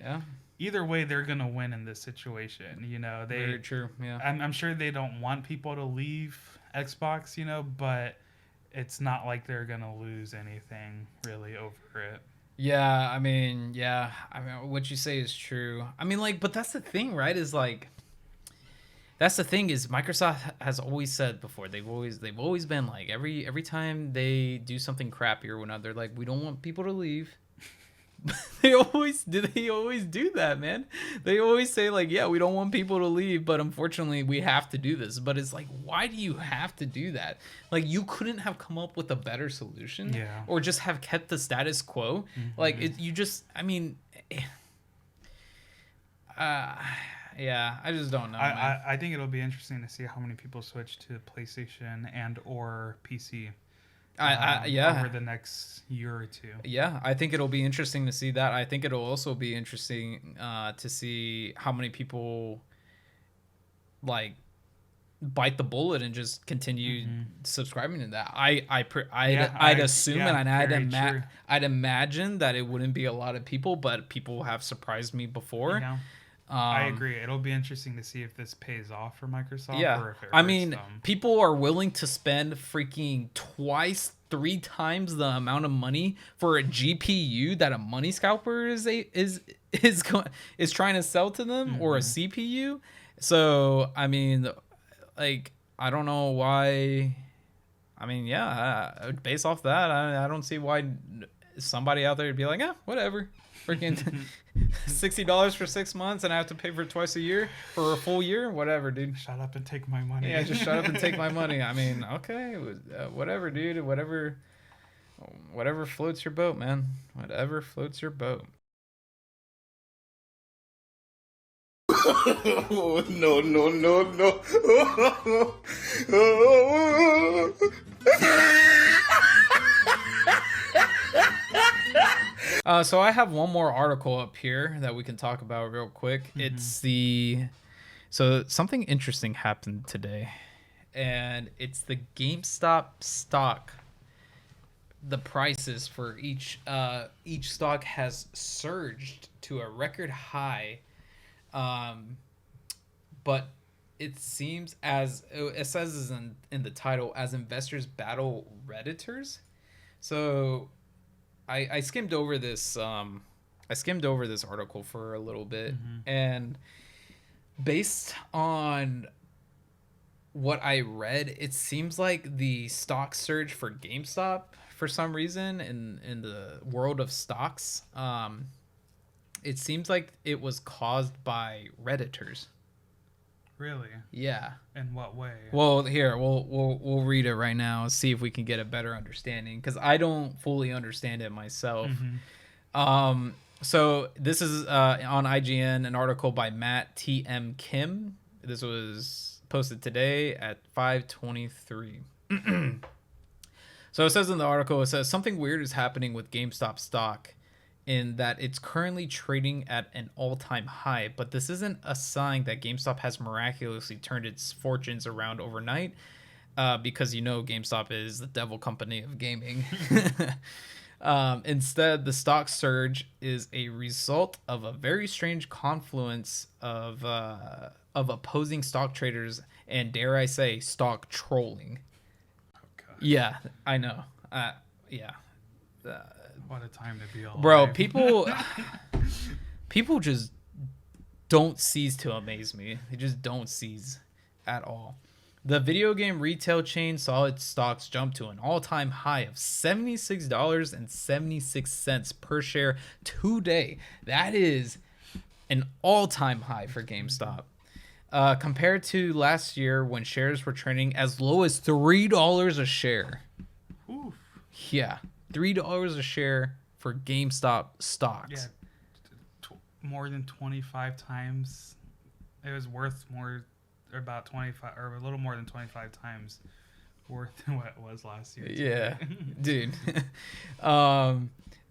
either way, they're gonna win in this situation. Very true. Yeah. I'm sure they don't want people to leave Xbox, but it's not like they're gonna lose anything really over it. Yeah, I mean, what you say is true. I mean, like, but that's the thing, right? That's the thing is Microsoft has always said before, they've always been like, every time they do something crappy or whatnot, they're like, we don't want people to leave, They always do that, man. They always say like, yeah, we don't want people to leave, but unfortunately we have to do this. But it's like, why do you have to do that? Like, you couldn't have come up with a better solution, or just have kept the status quo. Like, yeah, I just don't know. I think it'll be interesting to see how many people switch to PlayStation and or PC. Over the next year or two. Yeah, I think it'll be interesting to see that. I think it'll also be interesting to see how many people like bite the bullet and just continue subscribing to that. I'd assume and I'd imagine that it wouldn't be a lot of people, but people have surprised me before. Yeah. I agree. It'll be interesting to see if this pays off for Microsoft. Yeah, or if it I mean, them. people are willing to spend freaking 3 times the amount of money for a GPU that a money scalper is trying to sell to them, or a CPU. So I mean, like, I don't know why. I mean, yeah, based off that, I don't see why somebody out there would be like, whatever. Freaking $60 for 6 months, and I have to pay for it twice a year for a full year. Whatever, dude. Shut up and take my money. Yeah, just shut up and take my money. I mean, okay, whatever, dude. Whatever floats your boat, man. Whatever floats your boat. No, no, no, no. So I have one more article up here that we can talk about real quick. So something interesting happened today, and it's the GameStop stock. The prices for each stock has surged to a record high, but it seems, as it says in the title, as investors battle Redditors. So I skimmed over this article for a little bit, and based on what I read, it seems like the stock surge for GameStop, for some reason, in the world of stocks, it seems like it was caused by Redditors. Really? Yeah. In what way? Well, here we'll read it right now. See if we can get a better understanding, because I don't fully understand it myself. So this is on IGN, an article by Matt T.M. Kim. This was posted today at 5:23. So it says in the article, it says something weird is happening with GameStop stock, in that it's currently trading at an all-time high, but this isn't a sign that GameStop has miraculously turned its fortunes around overnight, because GameStop is the devil company of gaming. Instead, the stock surge is a result of a very strange confluence of opposing stock traders and, dare I say, stock trolling. Okay. Yeah, I know. Yeah. What a time to be alive. Bro, people just don't cease to amaze me. They just don't cease at all. The video game retail chain saw its stocks jump to an all-time high of $76.76 per share today. That is an all-time high for GameStop. Compared to last year, when shares were trading as low as $3 a share. Oof. Yeah. $3 a share for GameStop stocks. Yeah, more than 25 times. It was worth more, or about 25, or a little more than 25 times worth than what it was last year. Yeah, dude. The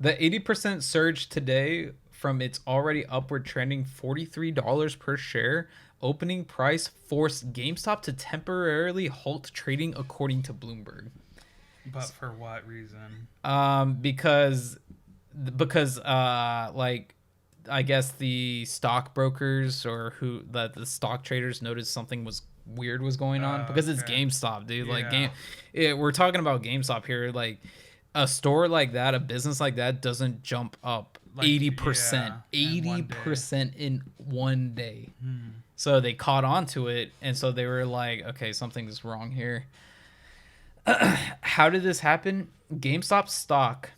80% surge today from its already upward trending $43 per share opening price forced GameStop to temporarily halt trading, according to Bloomberg. But for what reason? Because like, I guess the stockbrokers or the stock traders noticed something was weird was going on, because it's GameStop, dude. Like, we're talking about GameStop here. Like, a store like that, a business like that doesn't jump up like 80%, 80% in one day. So they caught on to it, and so they were like, okay, something's wrong here. How did this happen? GameStop stock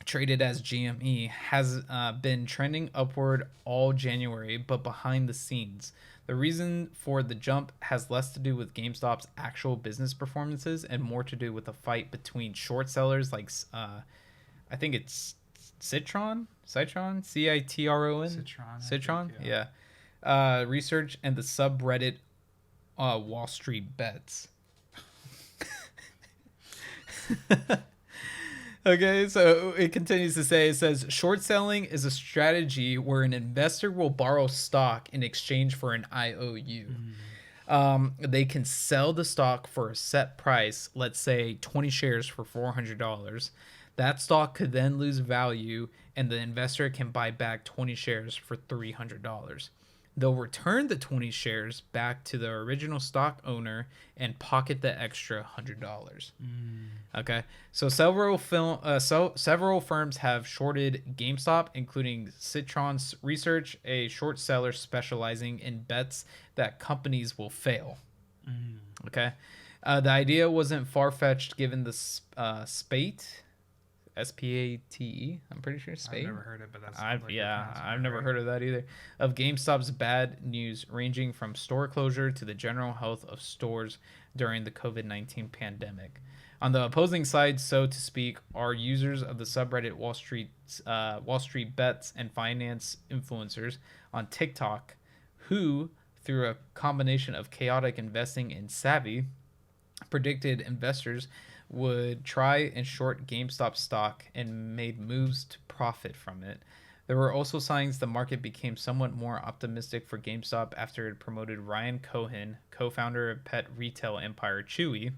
traded as GME, has been trending upward all January, but behind the scenes. The reason for the jump has less to do with GameStop's actual business performances and more to do with a fight between short sellers like, I think it's Citron, Citron, Citron, yeah. Research and the subreddit Wall Street Bets. Okay, so it continues to say, it says, short selling is a strategy where an investor will borrow stock in exchange for an IOU. They can sell the stock for a set price, let's say 20 shares for $400. That stock could then lose value, and the investor can buy back 20 shares for $300. They'll return the 20 shares back to the original stock owner and pocket the extra $100. Okay, so several firms have shorted GameStop, including Citron Research, a short seller specializing in bets that companies will fail. Okay, the idea wasn't far-fetched given the Spate. Spate, I'm pretty sure Spate. I've never heard it, but that's I've never heard of that either. Of GameStop's bad news, ranging from store closure to the general health of stores during the COVID-19 pandemic. On the opposing side, so to speak, are users of the subreddit Wall Street Bets and finance influencers on TikTok, who, through a combination of chaotic investing and savvy, predicted investors would try and short GameStop stock and made moves to profit from it. There were also signs the market became somewhat more optimistic for GameStop after it promoted Ryan Cohen, co-founder of pet retail empire Chewy,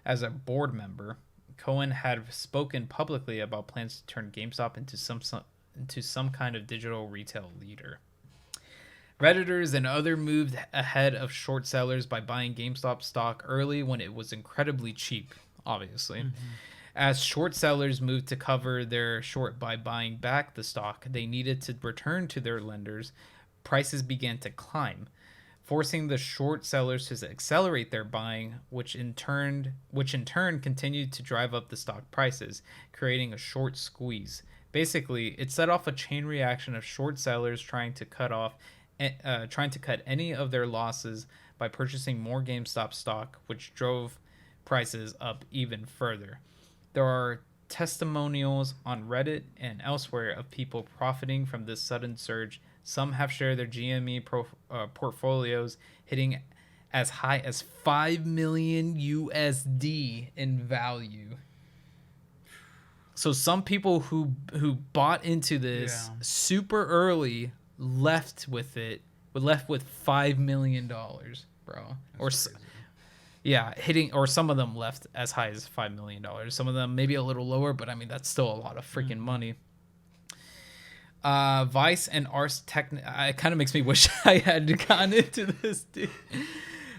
as a board member. Cohen had spoken publicly about plans to turn GameStop into some kind of digital retail leader. Redditors and others moved ahead of short sellers by buying GameStop stock early when it was incredibly cheap. Obviously, as short sellers moved to cover their short by buying back the stock they needed to return to their lenders, prices began to climb, forcing the short sellers to accelerate their buying, which in turn continued to drive up the stock prices, creating a short squeeze. Basically, it set off a chain reaction of short sellers trying to cut any of their losses by purchasing more GameStop stock, which drove prices up even further. There are testimonials on Reddit and elsewhere of people profiting from this sudden surge. Some have shared their GME portfolios hitting as high as 5 million USD in value. So some people who bought into this super early left with $5 million, bro. Some of them left as high as $5 million. Some of them maybe a little lower, but I mean, that's still a lot of freaking money. Vice and Ars Technica, it kind of makes me wish I had gotten into this, dude.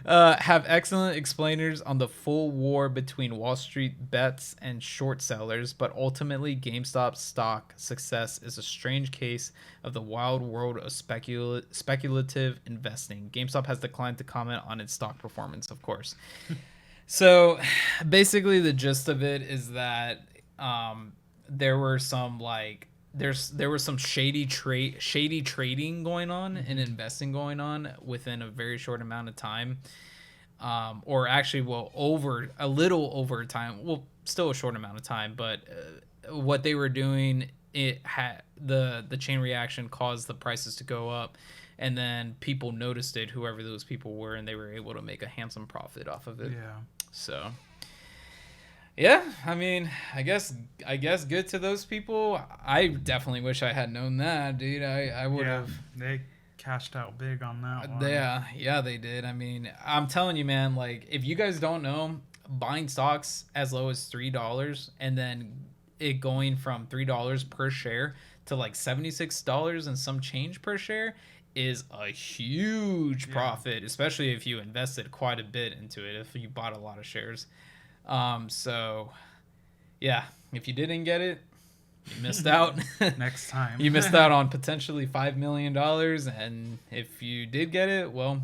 Have excellent explainers on the full war between Wall Street bets and short sellers, but ultimately GameStop's stock success is a strange case of the wild world of speculative investing. GameStop has declined to comment on its stock performance, of course. So basically the gist of it is that there were some shady trading going on and investing going on within a very short amount of time, or actually, a little over time. Well, still a short amount of time, but what they were doing, it had the chain reaction caused the prices to go up, and then people noticed it, whoever those people were, and they were able to make a handsome profit off of it. Yeah. So. Yeah, I mean, I guess good to those people. I definitely wish I had known that, dude. I would have. They cashed out big on that one. Yeah, they did. I mean, I'm telling you, man. Like, if you guys don't know, buying stocks as low as $3 and then it going from $3 per share to like $76 and some change per share is a huge profit, especially if you invested quite a bit into it. If you bought a lot of shares. So yeah, if you didn't get it, you missed out. Next time. You missed out on potentially $5 million. And if you did get it, well,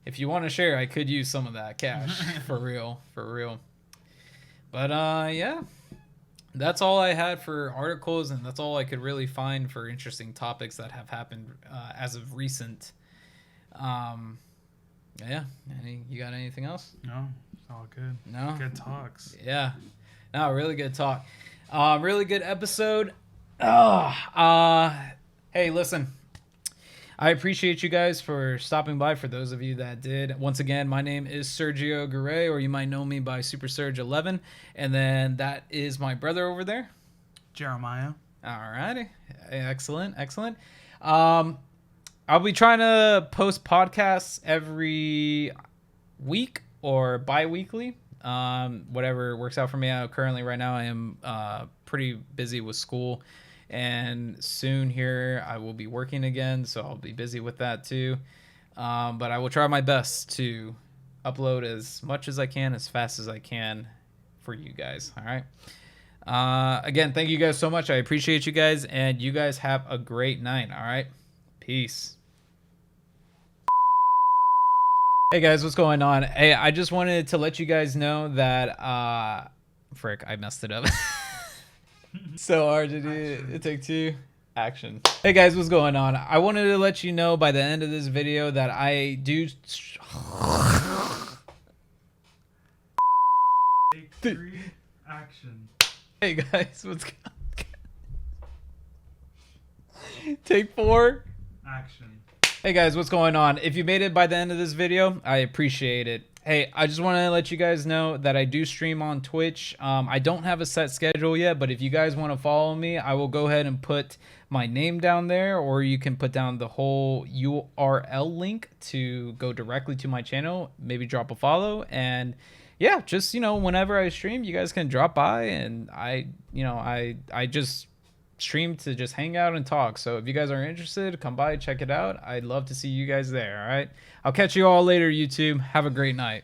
if you want to share, I could use some of that cash for real. But, yeah, that's all I had for articles, and that's all I could really find for interesting topics that have happened as of recent. Yeah. You got anything else? No, it's all good. No? Good talks. Yeah. No, really good talk. Really good episode. Hey, listen. I appreciate you guys for stopping by. For those of you that did, once again, my name is Sergio Garay, or you might know me by Super Surge 11, and then that is my brother over there, Jeremiah. Alrighty, excellent. I'll be trying to post podcasts every week or bi-weekly, whatever works out for me. Currently, right now, I am pretty busy with school. And soon here I will be working again, so I'll be busy with that too. But I will try my best to upload as much as I can, as fast as I can for you guys. All right. Again, thank you guys so much. I appreciate you guys, and you guys have a great night. All right. Peace. Hey guys, what's going on? Hey, I just wanted to let you guys know that frick, I messed it up. So hard to do. Take two. Action. Hey guys, what's going on? I wanted to let you know by the end of this video that I do. Take 3. Action. Hey guys, what's going on? Take 4. Action. Hey guys, what's going on? If you made it by the end of this video, I appreciate it. Hey, I just want to let you guys know that I do stream on Twitch. I don't have a set schedule yet, but if you guys want to follow me, I will go ahead and put my name down there, or you can put down the whole URL link to go directly to my channel. Maybe drop a follow, and yeah, just, you know, whenever I stream, you guys can drop by, and I just stream to just hang out and talk. So if you guys are interested, come by, check it out. I'd love to see you guys there. All right, I'll catch you all later, YouTube. Have a great night.